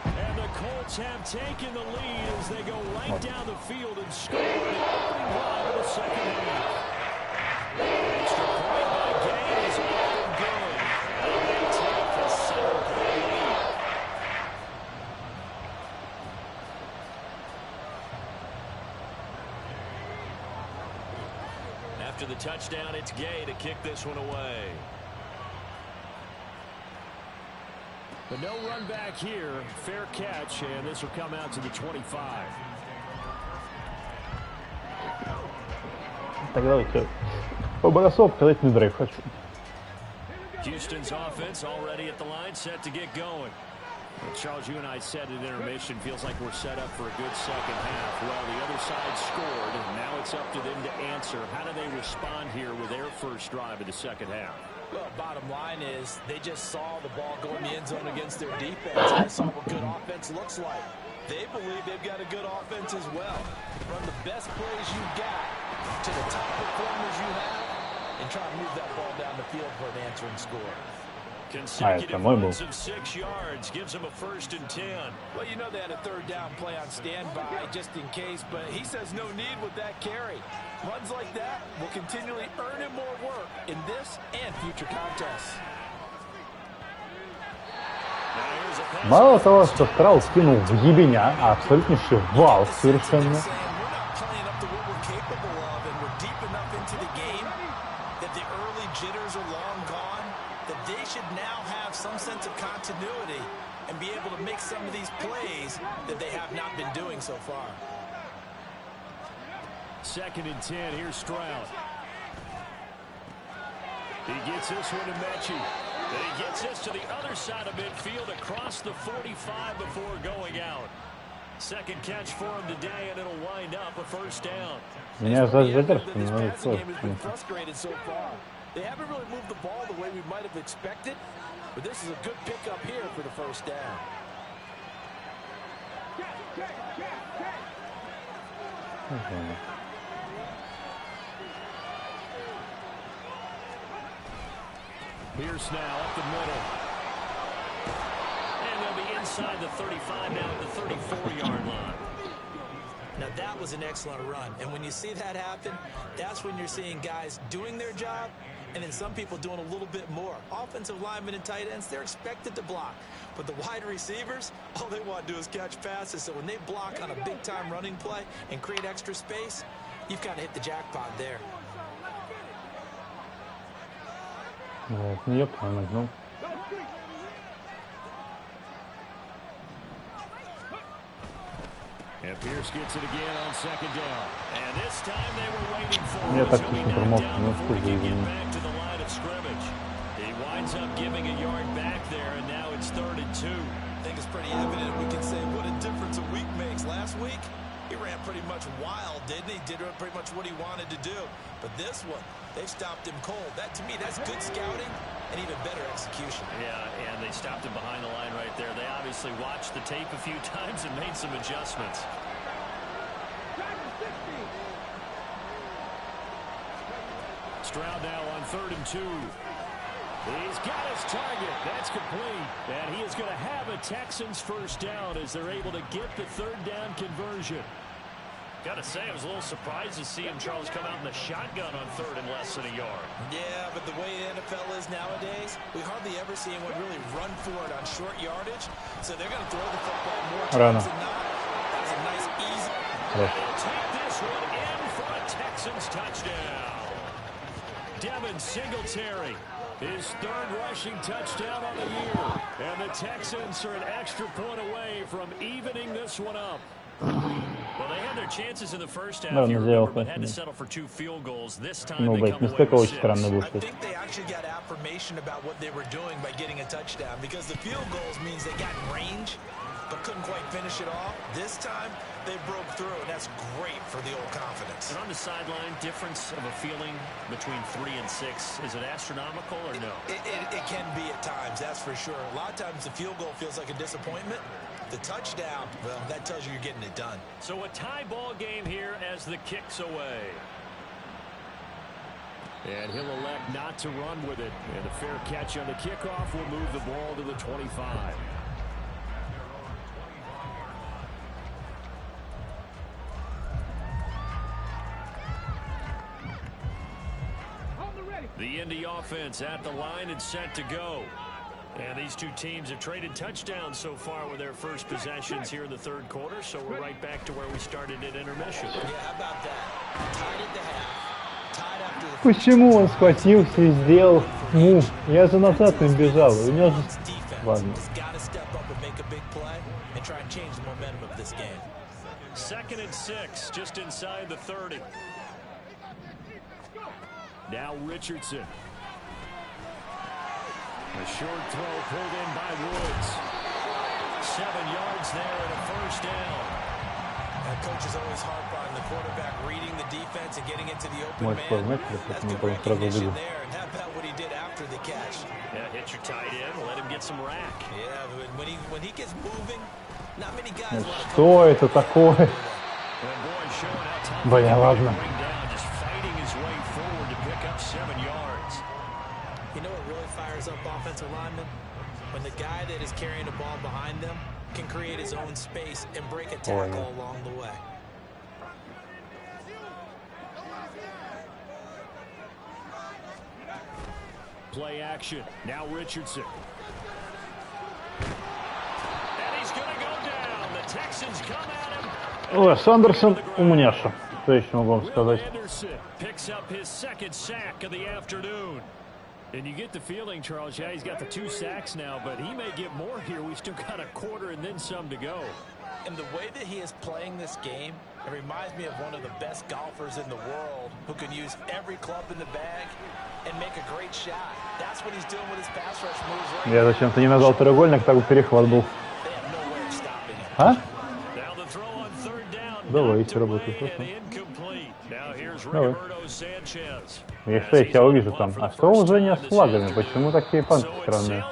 After the touchdown, it's Gay to kick this one away. But no run back here. Fair catch, and this will come out to the 25. Так, давайте по-бросок показательный драйв хочу. Houston's offense already at the line, set to get going. Well, Charles, you and I said at intermission, feels like we're set up for a good second half. Well, the other side scored, and now it's up to them to answer. How do they respond here with their first drive of the second half? Well, bottom line is they just saw the ball go in the end zone against their defense. They saw what good offense looks like. They believe they've got a good offense as well. Run the best plays you've got to the top performers you have and try to move that ball down the field for an answering score. Consecutive runs of 6 yards gives him a 1st and 10. Well, you know they had a 3rd down play on standby just in case, but he says no need with that carry. Runs like that will continually earn him more work in this and future contests. Мало того, что Страус кинул в ебеня, а абсолютнейший вал совершенно. And be able to make some of these plays that they have not been doing so far. 2nd and 10, here's Stroud. He gets this one to Mechie. And he gets this to the other side of midfield across the 45 before going out. 2nd catch for him today, and it'll wind up a 1st down. Меня задержка не frustrated so far. They haven't really moved the ball the way we might have expected. But this is a good pickup here for the 1st down. Pierce now up the middle. And they'll be inside the 35 now at the 34-yard line. Now that was an excellent run. And when you see that happen, that's when you're seeing guys doing their job and then some people doing a little bit more. Offensive linemen and tight ends, they're expected to block. But the wide receivers, all they want to do is catch passes. So when they block on a big-time running play and create extra space, you've kind of hit the jackpot there. Вот, ну я понял, ну. Я так не промолчу, но что за извини. I think it's pretty evident we can say what a difference a week makes. Last week, he ran pretty much wild, didn't he? Did pretty much what he wanted to do. But this one, they've stopped him cold. That, to me, that's good scouting and even better execution. Yeah, and they stopped him behind the line right there. They obviously watched the tape a few times and made some adjustments. Stroud now on 3rd and 2. He's got his target. That's complete. And he is going to have a Texans first down as they're able to get the 3rd down conversion. Got to say, I was a little surprised to see him, Charles, come out in the shotgun on 3rd and less than a yard. Yeah, but the way the NFL is nowadays, we hardly ever see anyone really run for it on short yardage. So they're going to throw the football more times than not. That was a nice, easy. They'll take this one in for a Texans touchdown. Devin Singletary, his 3rd rushing touchdown on the year. And the Texans are an extra point away from evening this one up. Well, they had their chances in the first half, you remember, but had to settle for 2 field goals. This time they come away with 6. I think they actually got affirmation about what they were doing by getting a touchdown, because the field goals means they got in range but couldn't quite finish it off. This time they broke through, and that's great for the old confidence. And on the sideline, difference of a feeling between 3 and 6, is it astronomical or no? It can be at times, that's for sure. A lot of times the field goal feels like a disappointment. The touchdown, well, that tells you you're getting it done. So a tie ball game here as the kick's away. And he'll elect not to run with it. And a fair catch on the kickoff will move the ball to the 25. The Indy offense at the line and set to go. And these two teams have traded touchdowns so far with their first possessions here in the 3rd quarter, so we're right back to where we started at intermission. Yeah, how about that? Tied at the half. Tied after the. Почему он схватился и сделал? Ну, я же назад им бежал. У него же... Ладно. 2nd and 6, just inside the 30. Now Richardson. A short throw pulled in by Woods. 7 yards there and a first down. That coach is always harp on the quarterback reading the defense and getting into the open man. That's good recognition there, and how about what he did after the catch? Yeah, hit your tight end, let him get some rack. Yeah, when he gets moving, not many guys want to. Что это такое? Бля, ладно. You know what really fires up offensive linemen? When the guy that is carrying the ball behind them can create his own space and break a tackle along the way. Play action. Now Richardson. And he's going to go down. The Texans come at him. Ой, Сандерсон умняша. Что еще могу вам сказать? Picks up his 2nd sack of the afternoon. And you get the feeling, Charles, yeah, he's got the 2 sacks now, but he may get more here. We've still got a quarter and then some to go. And the way that he is playing this game, it reminds me of one of the best golfers in the world who can use every club in the bag and make a great shot. That's what he's doing with his pass rush moves right now. Я зачем-то не нажал треугольник, так бы перехват был. А? Давай, если работает. Давай. Я что, я тебя увижу там. А что уже не с флагами? Почему такие панты странные?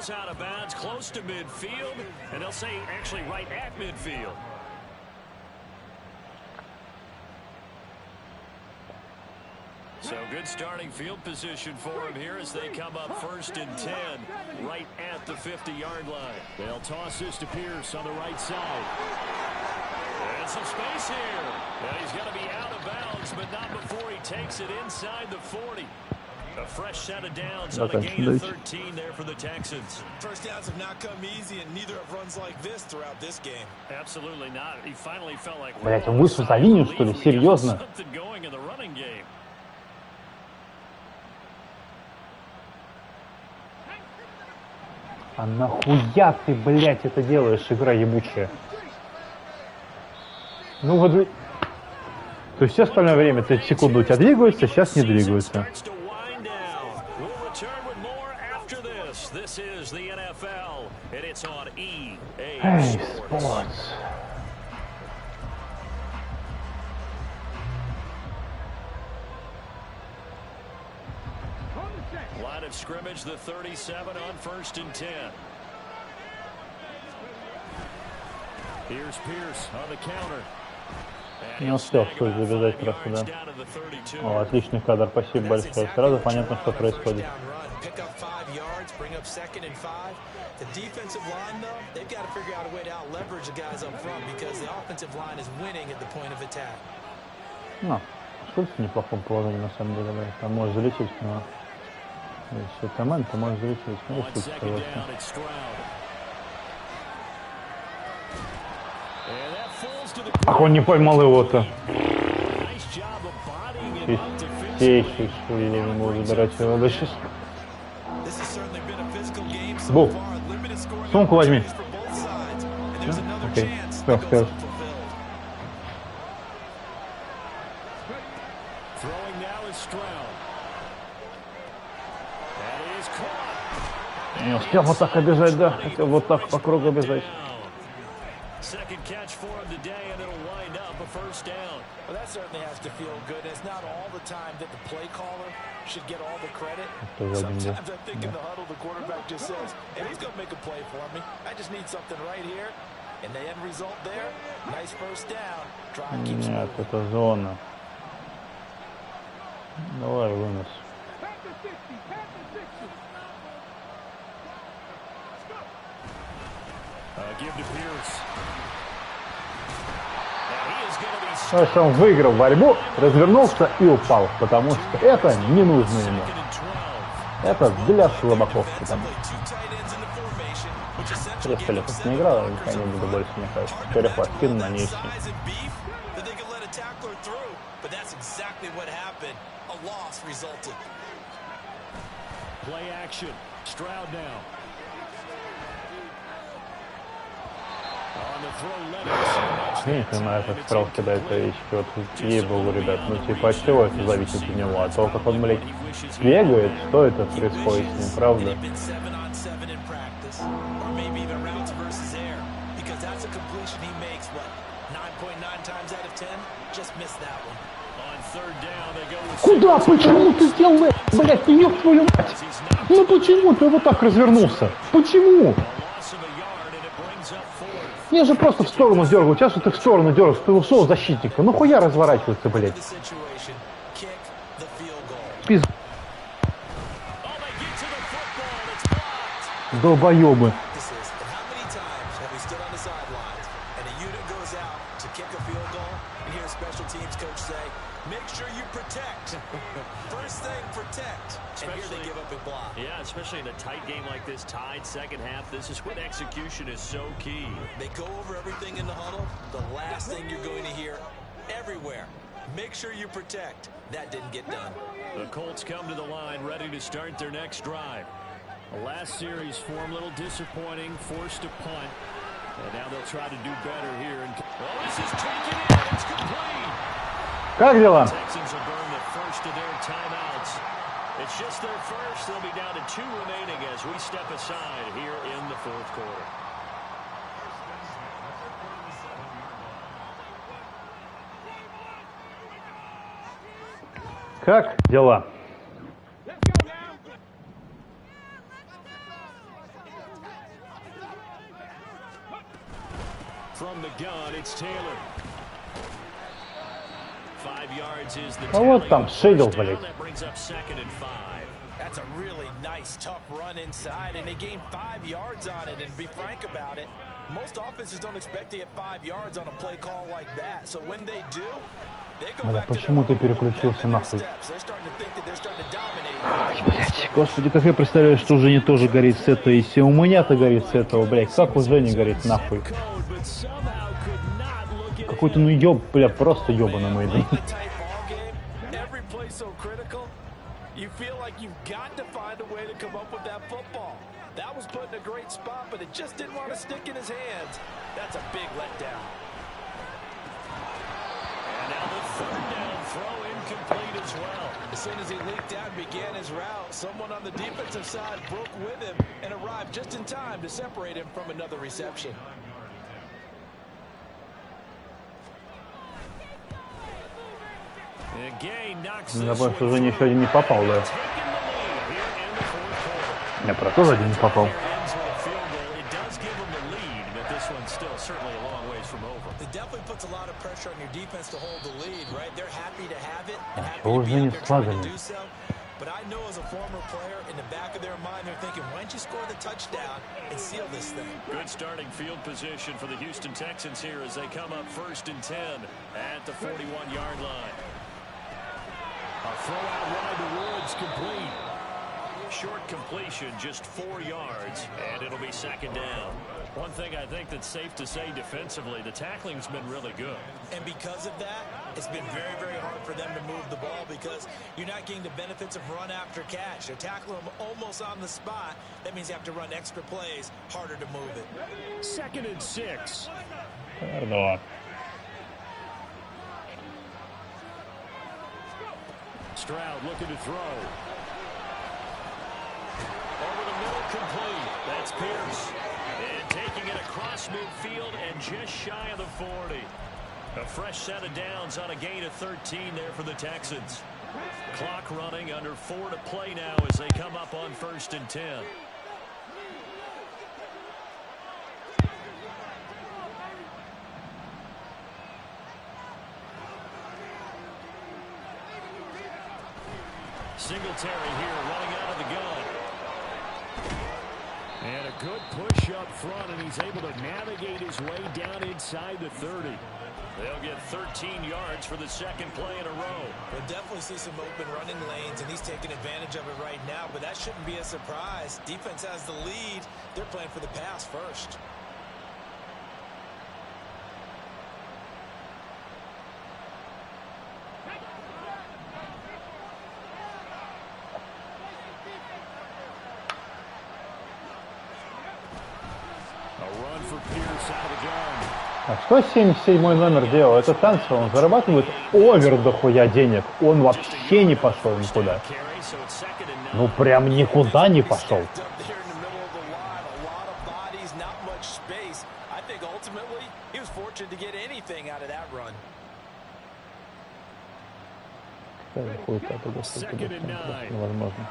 So good starting field position for him here as they come up 1st and 10 right at the 50-yard line. They'll toss this to Pierce on the right side. And some space here. And he's going to be out of bounds, but not before he takes it inside the 40. A fresh set of downs on a gain of 13 there for the Texans. First downs have not come easy, and neither have runs like this throughout this game. Absolutely not. He finally felt like Блять, он вышел за линию, что ли? Серьезно? А нахуя ты, блядь, это делаешь, игра ебучая? Ну вот... То есть все остальное время, 30 секунд у тебя двигаются, сейчас не двигаются. Эй, спортс. Line of scrimmage, the 37 on 1st and 10. Here's Pierce on the counter. Не успел что забежать просто, да. О, отличный кадр, спасибо большое. Сразу понятно, что происходит. Ну, Шульц в неплохом положении, на самом деле, да. Там может залететь, но... Если это мэн, то может залететь. Ну, и Шульц, конечно. Ах, он не поймал его-то. Чистейший Шульц, не могу забирать его. Да сейчас... Бу! Сумку возьми. Окей, все. Не успел вот так обижать, да? Хотел вот так по кругу обижать. Нет, это зона. Давай вынос. То есть он выиграл борьбу, развернулся и упал, потому что это не нужно ему. Это для слабаков. 300 лет не играл, я не буду больше, мне кажется. Перехват скину на ней. Я не понимаю, как Страус кидает овечки. Вот ей-богу, ребят, ну типа от чего это зависит от него? От того, как он, блядь, бегает, что это происходит с ним, правда? Куда? Почему ты сделал это? Блядь, не ёб твою мать! Ну почему ты вот так развернулся? Почему? Я же просто в сторону дергаю. Сейчас вот ты в сторону дергаешь, ты ушел защитника. Ну хуя разворачиваться, блядь. Пиз... Долбоебы. Yeah, especially in a tight game like this, tied second half, this is when execution is so key. They go over everything in the huddle. The last thing you're going to hear everywhere, make sure you protect. That didn't get done. The Colts come to the line, ready to start their next drive. The last series for them, a little disappointing, forced to punt. And now they'll try to do better here. And well, this is taken in. It's complete. Как дела? Texans will burn the first of their timeouts. It's just their first. They'll be down to 2 remaining as we step aside here in the fourth quarter. Как дела? From the gun, it's Taylor. 5 yards is the А вот там шейдл, блядь. That's a really nice, tough run inside, and they gained 5 yards on it. And be frank about it, most offenses don't expect to get 5 yards on a play call like that. So when they do, they go back to почему ты переключился нахуй? Блять, господи, как я представляю, что у Жени тоже горит с этого, если у меня-то горит с этого, блять, как у Жени горит нахуй? Какой-то, ну ёб, бля, просто ёбаный мой, да. You feel like you've got to find a way to come up with that football. That was putting a great spot, but it just didn't want to stick in his hands. That's a big letdown. And now the third down throw incomplete as well. As soon as he leaked out and began his route, someone on the defensive side broke with him and arrived just in time to separate him from another reception. На положение еще один не попал, да? Я про тоже один не попал. Чего уже не складывали? But I know as a former player, in the back of their mind, they're thinking, why don't you score the touchdown and seal this thing? Good starting field position for the Houston Texans here as they come up 1st and 10 at the 41-yard line. A throw out wide to Woods, complete. Short completion, just 4 yards, and it'll be 2nd down. One thing I think that's safe to say defensively, the tackling's been really good. And because of that, it's been very, very hard for them to move the ball because you're not getting the benefits of run after catch. They're tackling them almost on the spot. That means you have to run extra plays, harder to move it. 2nd and 6. Stroud looking to throw. Over the middle, complete. That's Pierce. And taking it across midfield and just shy of the 40. A fresh set of downs on a gain of 13 there for the Texans. Clock running, under 4 to play now as they come up on 1st and 10. Singletary here running out of the gun. And a good push up front, and he's able to navigate his way down inside the 30. They'll get 13 yards for the 2nd play in a row. We'll definitely see some open running lanes, and he's taking advantage of it right now, but that shouldn't be a surprise. Defense has the lead. They're playing for the pass first. А что 77-й номер делал? Это танцы, он зарабатывает овер дохуя денег. Он вообще не пошел никуда. Ну прям никуда не пошел. Какая хуйта, это просто невозможно.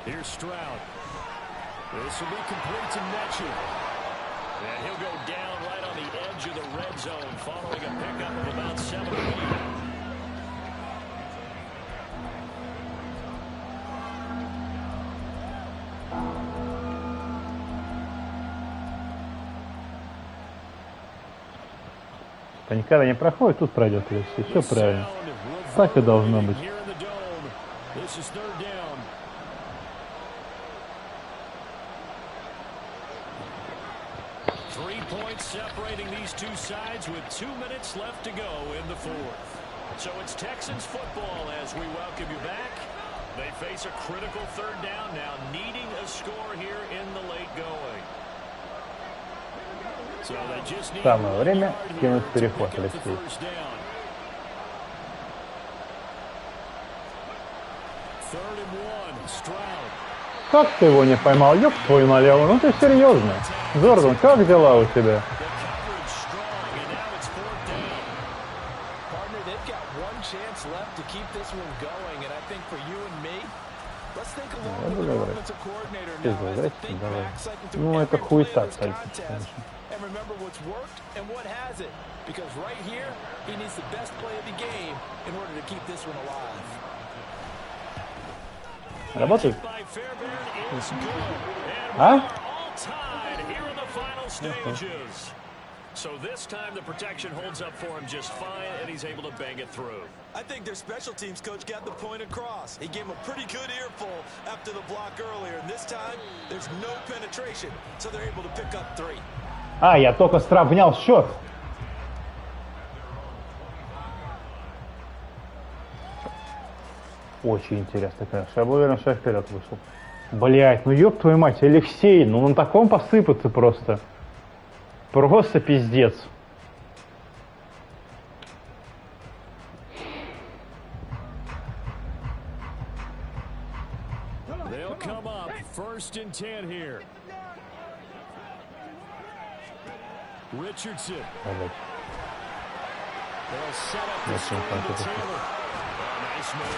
Here's Stroud. This will be complete to Metchie. And he'll go down right on the edge of the red zone following a pickup of about 7 or 8. Никогда не проходит, тут пройдет. Все правильно. Так и должно быть. This is 3rd down. Separating these two sides with 2 minutes left to go in the 4th. So it's Texans football as we welcome you back. They face a critical 3rd down now, needing a score here in the late going. So they just need Самое время кинуть переход, Алексей. Как ты его не поймал? Ёб твою налево, ну ты серьезно? Джордан, как дела у тебя? Ну это хуета, кстати. Работает? А? So this time the protection holds up for him just fine, and he's able to bang it through. I think their special teams coach got the point across. He gave him a pretty good earful after the block earlier, and this time there's no penetration, so they're able to pick up 3. А, я только сравнял счет. Очень интересно, конечно. Я был уверен, что я вперед вышел. Блять, ну ёб твою мать, Алексей, ну на таком посыпаться просто. Просто пиздец. They'll come up, 1st and 10 here. Richardson. They'll set up the screen to Taylor. Nice move.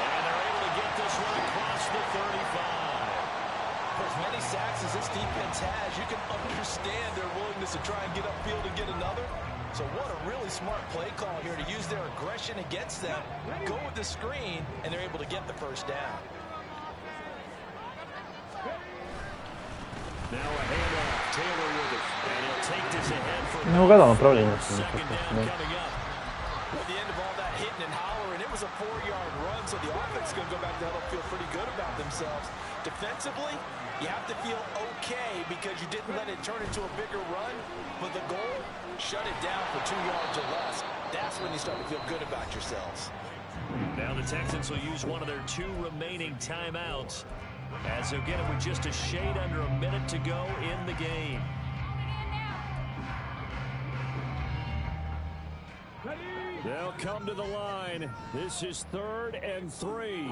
And they're able to get this one across the 35. For as many sacks as this defense has, you can understand their willingness to try and get upfield and get another. So what a really smart play call here to use their aggression against them, go with the screen, and they're able to get the 1st down. Now a handoff. Taylor with it. And he'll take this ahead for Не угадал направление. Second down coming up. At the end of all that hitting and hollering, it was a 4-yard run, so the offense is going to go back down and feel pretty good about themselves. Defensively, you have to feel okay because you didn't let it turn into a bigger run, but the goal, shut it down for 2 yards or less. That's when you start to feel good about yourselves. Now the Texans will use one of their 2 remaining timeouts as they'll get it with just a shade under a minute to go in the game. They'll come to the line. This is 3rd and 3.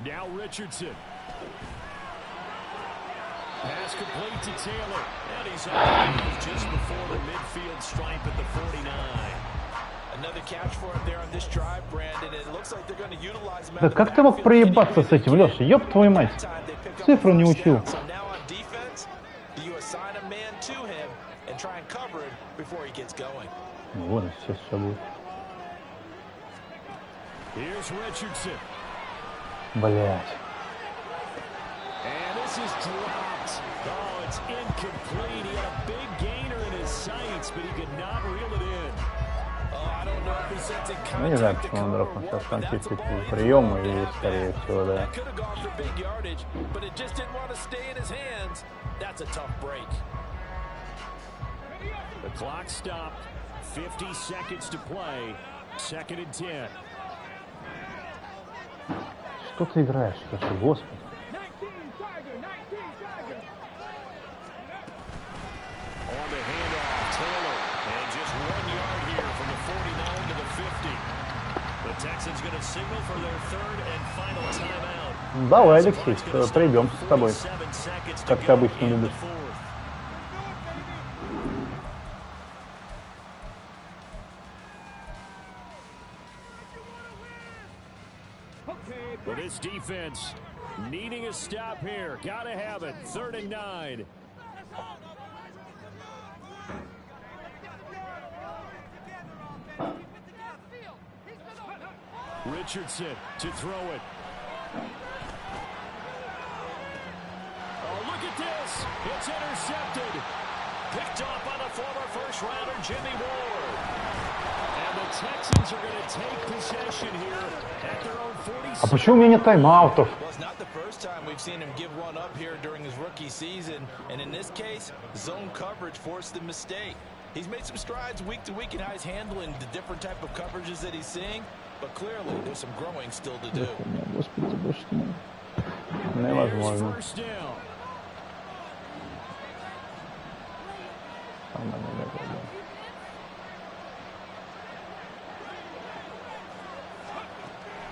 Now Richardson. Pass complete to Taylor. And he's out just before the midfield stripe at the 49. Another catch for him there on this drive, Brandon. It looks like they're going to utilize him. Да как ты мог проебаться с этим, Леша? Ёб твою мать. Цифру не учил. So now on defense, you assign a man to him and try and cover him before he gets going. Ну, вон, сейчас все будет. Here's Richardson. Блять. And this is dropped. Oh, it's incomplete. He had a big gainer in his sights, but he could not reel it in. Ну, не знаю, почему он дропнул. Сейчас конфликты приемы и, скорее всего, да. The clock stopped. 50 seconds to play. 2nd and 10. Что ты играешь, Леша, господи? On the handoff, Taylor. And just 1 yard here from the 49 to the 50. The Texans going to signal for their 3rd and final timeout. Давай, Алексей, пройдемся с тобой, как ты обычно любишь. But this defense needing a stop here. Gotta have it. 3rd and 9. Richardson to throw it. Oh, look at this. It's intercepted. Picked off by the former first-rounder Jimmy Ward. And the Texans are going to take possession here at their own 46. А почему у меня нет тайм-аутов? Well, it's not the first time we've seen him give one up here during his rookie season. And in this case, zone coverage forced the mistake. He's made some strides week to week in how he's handling the different type of coverages that he's seeing. But clearly, there's some growing still to do. Господи, боже мой. Невозможно.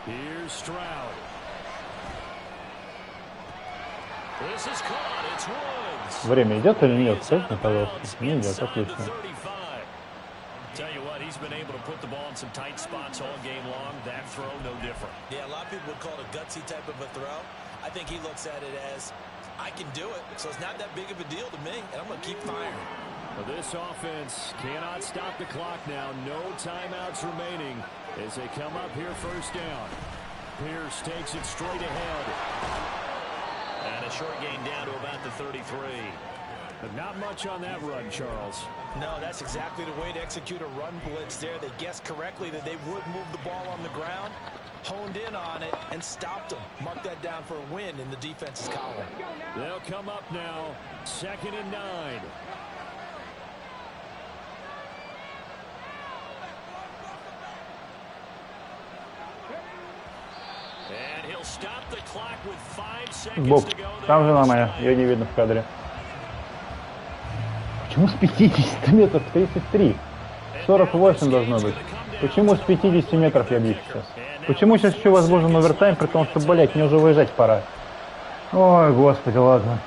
Here's Stroud. This is caught. It's Woods. Время идет или нет? Скажите, пожалуйста. Не идет, отлично. Tell you what, he's been able to put the ball in some tight spots all game long. That throw, no different. Yeah, a lot of people would call it a gutsy type of a throw. I think he looks at it as, I can do it, so it's not that big of a deal to me, and I'm going to keep firing. Well, this offense cannot stop the clock now. No timeouts remaining as they come up here 1st down. Pierce takes it straight ahead. And a short gain down to about the 33. But not much on that run, Charles. No, that's exactly the way to execute a run blitz there. They guessed correctly that they would move the ball on the ground. honed in on it and stopped them. Mark that down for a win in the defense's column. They'll come up now, 2nd and 9. And he'll stop the clock with 5 seconds Боб, to go. там жена моя, ее не видно в кадре. Почему с 50 метров 33? 48 должно быть. Почему с 50 метров я бью сейчас? Почему сейчас еще возможен овертайм, при том, что, блять, мне уже выезжать пора? Ой, господи, ладно.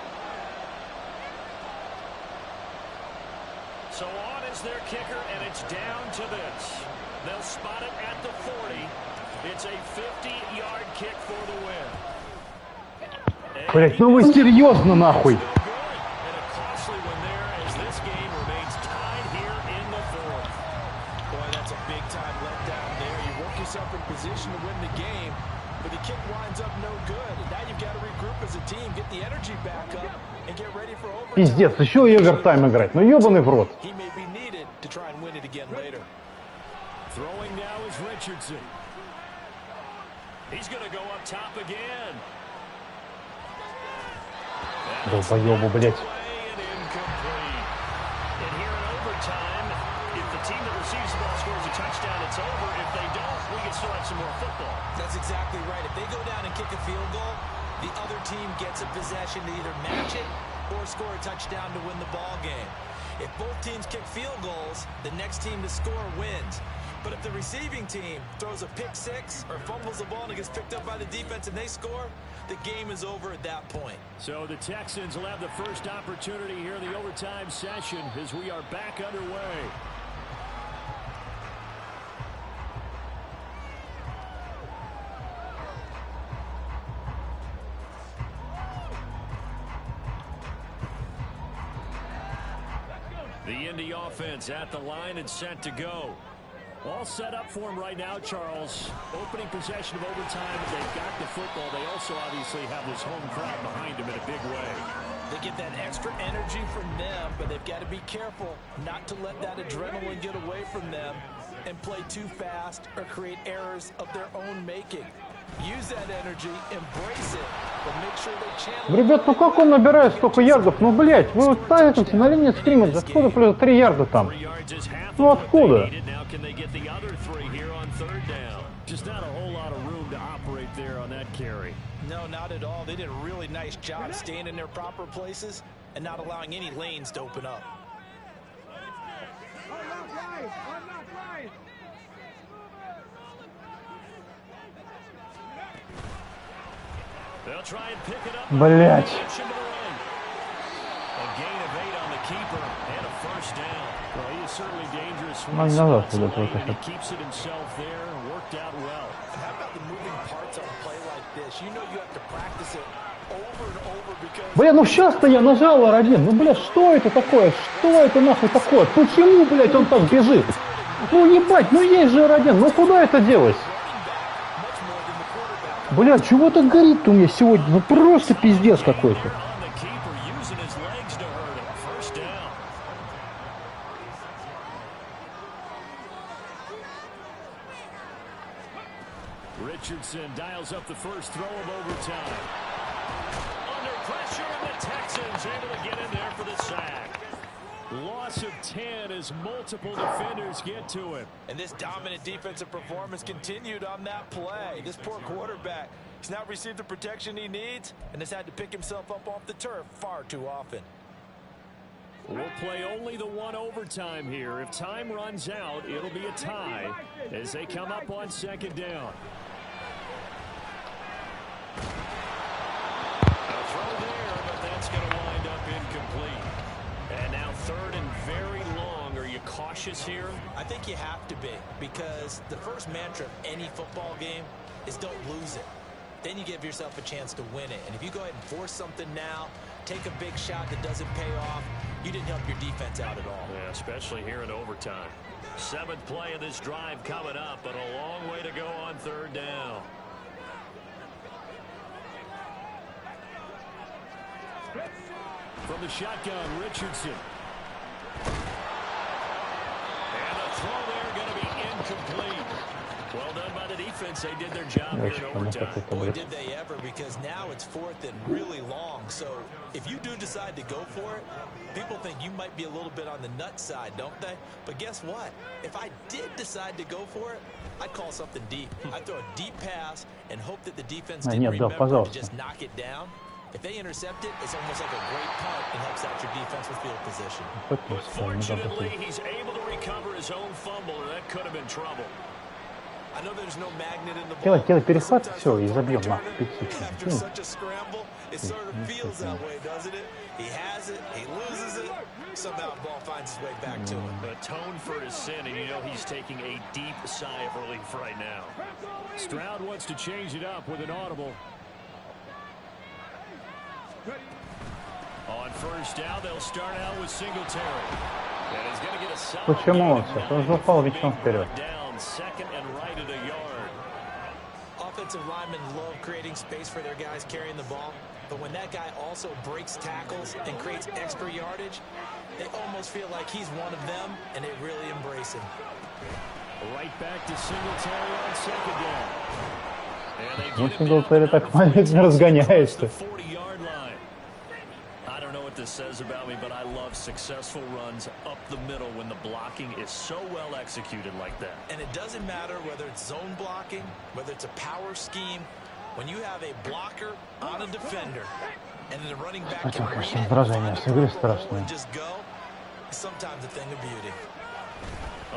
Блять, ну вы серьезно нахуй? Пиздец, еще и овертайм играть. Ну ебаный в рот. Долбоебу, блять. That's exactly right. If they go down and kick a field goal, the other team gets a possession to either match it or score a touchdown to win the ball game. If both teams kick field goals, the next team to score wins. But if the receiving team throws a pick six or fumbles the ball and it gets picked up by the defense and they score, the game is over at that point. So the Texans will have the first opportunity here in the overtime session as we are back underway. The Indy offense at the line and set to go. All set up for him right now, Charles. Opening possession of overtime. They've got the football. They also obviously have this home crowd behind them in a big way. They get that extra energy from them, but they've got to be careful not to let that adrenaline get away from them and play too fast or create errors of their own making. Use that energy, embrace it, but make sure they channel. Ребят, ну как он набирает столько ярдов? Ну, блять, вы вот ставите на линии скриммиджа. Откуда плюс 3 ярда там? Ну, откуда? No, not at all. They did a really nice job staying in their proper places and not allowing any lanes to open up. Блять. Ну, не назад туда только сейчас. Бля, ну сейчас-то я нажал R1. Ну, бля, что это такое? Что это нахуй такое? Почему, блядь, он так бежит? Ну, ебать, ну есть же R1. Ну, куда это делось? Бля, чего так горит у меня сегодня? Ну, просто пиздец какой-то. Richardson dials up the first throw of overtime. Under pressure, and the Texans able to get in there for the sack. Loss of 10 as multiple defenders get to him. And this dominant defensive performance continued on that play. This poor quarterback, he's not received the protection he needs and has had to pick himself up off the turf far too often. We'll play only the one overtime here. If time runs out, it'll be a tie as they come up on second down. A throw there, but that's going to wind up incomplete. And now third and very long. Are you cautious here? I think you have to be, because the first mantra of any football game is don't lose it. Then you give yourself a chance to win it. And if you go ahead and force something now, take a big shot that doesn't pay off, you didn't help your defense out at all. Yeah, especially here in overtime. Seventh play of this drive coming up, but a long way to go on third down. From the shotgun, Richardson. And the throw there going to be incomplete. Well done by the defense. defense, they did their job here in overtime. Boy, did they ever, because now it's 4th and really long. So if you do decide to go for it, people think you might be a little bit on the nut side, don't they? But guess what? If I did decide to go for it, I'd call something deep. I'd throw a deep pass and hope that the defense didn't remember to just knock it down. If they intercept it, it's almost like a great punt and helps out your defensive field position. But fortunately, he's able to recover his own fumble, or that could have been trouble. I know there's no magnet in the ball. Делай перехват, все, и забьем нахуй. After such a scramble, it sort of feels that way, doesn't it? He has it, he loses it. Somehow the ball finds its way back to him. Atone for his sin, and you know he's taking a deep sigh of relief right now. Stroud wants to change it up with an audible. On first down, they'll start out with Singletary. And he's going to get a solid. Почему он сейчас? Он же упал вечном вперед. Second and right at a yard. Offensive linemen love creating space for their guys carrying the ball, but when that guy also breaks tackles and creates extra yardage, they almost feel like he's one of them, and they really embrace him. Right back to Singletary on second down. Ну, Синглтери так маленько разгоняется. I don't know what this says about me, but I love successful runs up the middle when the blocking is so well executed like that. And it doesn't matter whether it's zone blocking, whether it's a power scheme. When you have a blocker on a defender, and then the running back can read it and just go, it's sometimes a thing of beauty.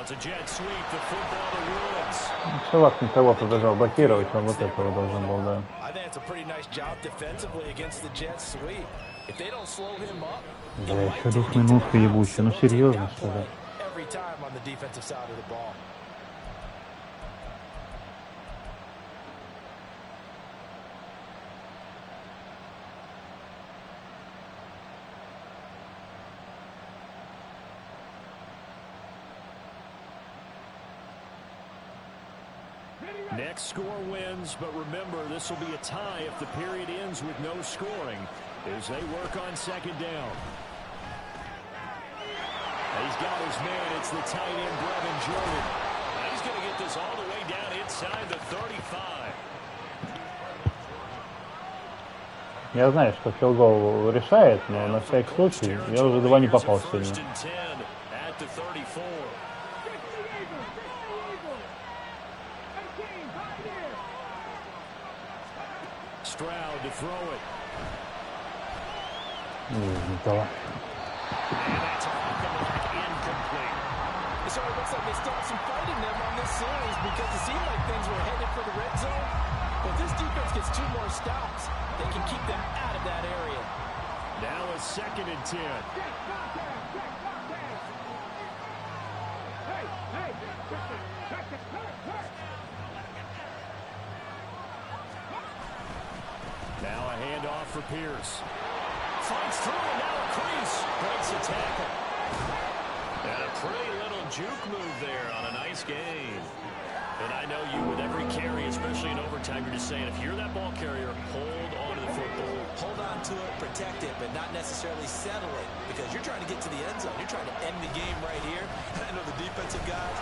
It's a jet sweep, the football to Woods. Шелак не того побежал блокировать, он вот этого должен был, да. I think it's a pretty nice job defensively against the jet sweep. If they don't slow him up, да, еще двухминутка ебучая, ну серьезно, что ли? Every time on the defensive side of the ball. Next score wins, but remember, this will be a tie if the period ends with no scoring as they work on second down. He's got his man. It's the tight end, Brevin Jordan. He's going to get this all the way down inside the 35. Я знаю, что филгол решает, но на всякий случай я уже два не попал сегодня. Stroud to throw it. Incomplete. So it looks like they still have some fight in them on this series because it seemed like things were headed for the red zone. But this defense gets 2 more stops. They can keep them out of that area. Now a 2nd and 10. Now a handoff for Pierce. Fights through and now a crease. Breaks a tackle. And a pretty little juke move there on a nice game. And I know you with every carry, especially in overtime, you're just saying if you're that ball carrier, hold on to the football. Hold on to it, protect it, but not necessarily settle it because you're trying to get to the end zone. You're trying to end the game right here. And I know the defensive guys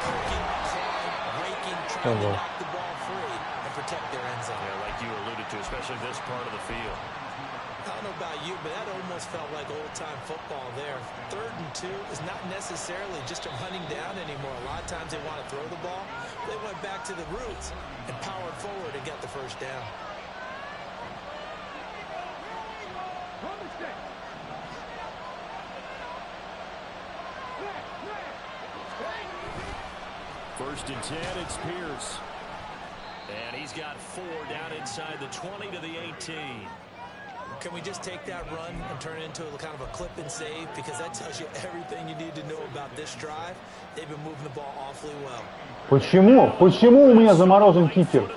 poking, clawing, raking, trying to knock the ball free and protect their end zone. Yeah, like you alluded to, especially this part of the field. I don't know about you, but that almost felt like old-time football there. 3rd and 2 is not necessarily just a running down anymore. A lot of times they want to throw the ball. They went back to the roots and powered forward and got the first down. First and 10, it's Pierce. And he's got 4 down inside the 20 to the 18. Can we just take that run and turn it into a kind of a clip and save? Because that tells you everything you need to know about this drive. They've been moving the ball awfully well. Почему? Почему у меня заморожен кикер?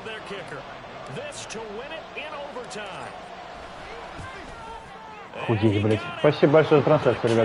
Худеть, блядь. Спасибо большое за трансляцию, ребят.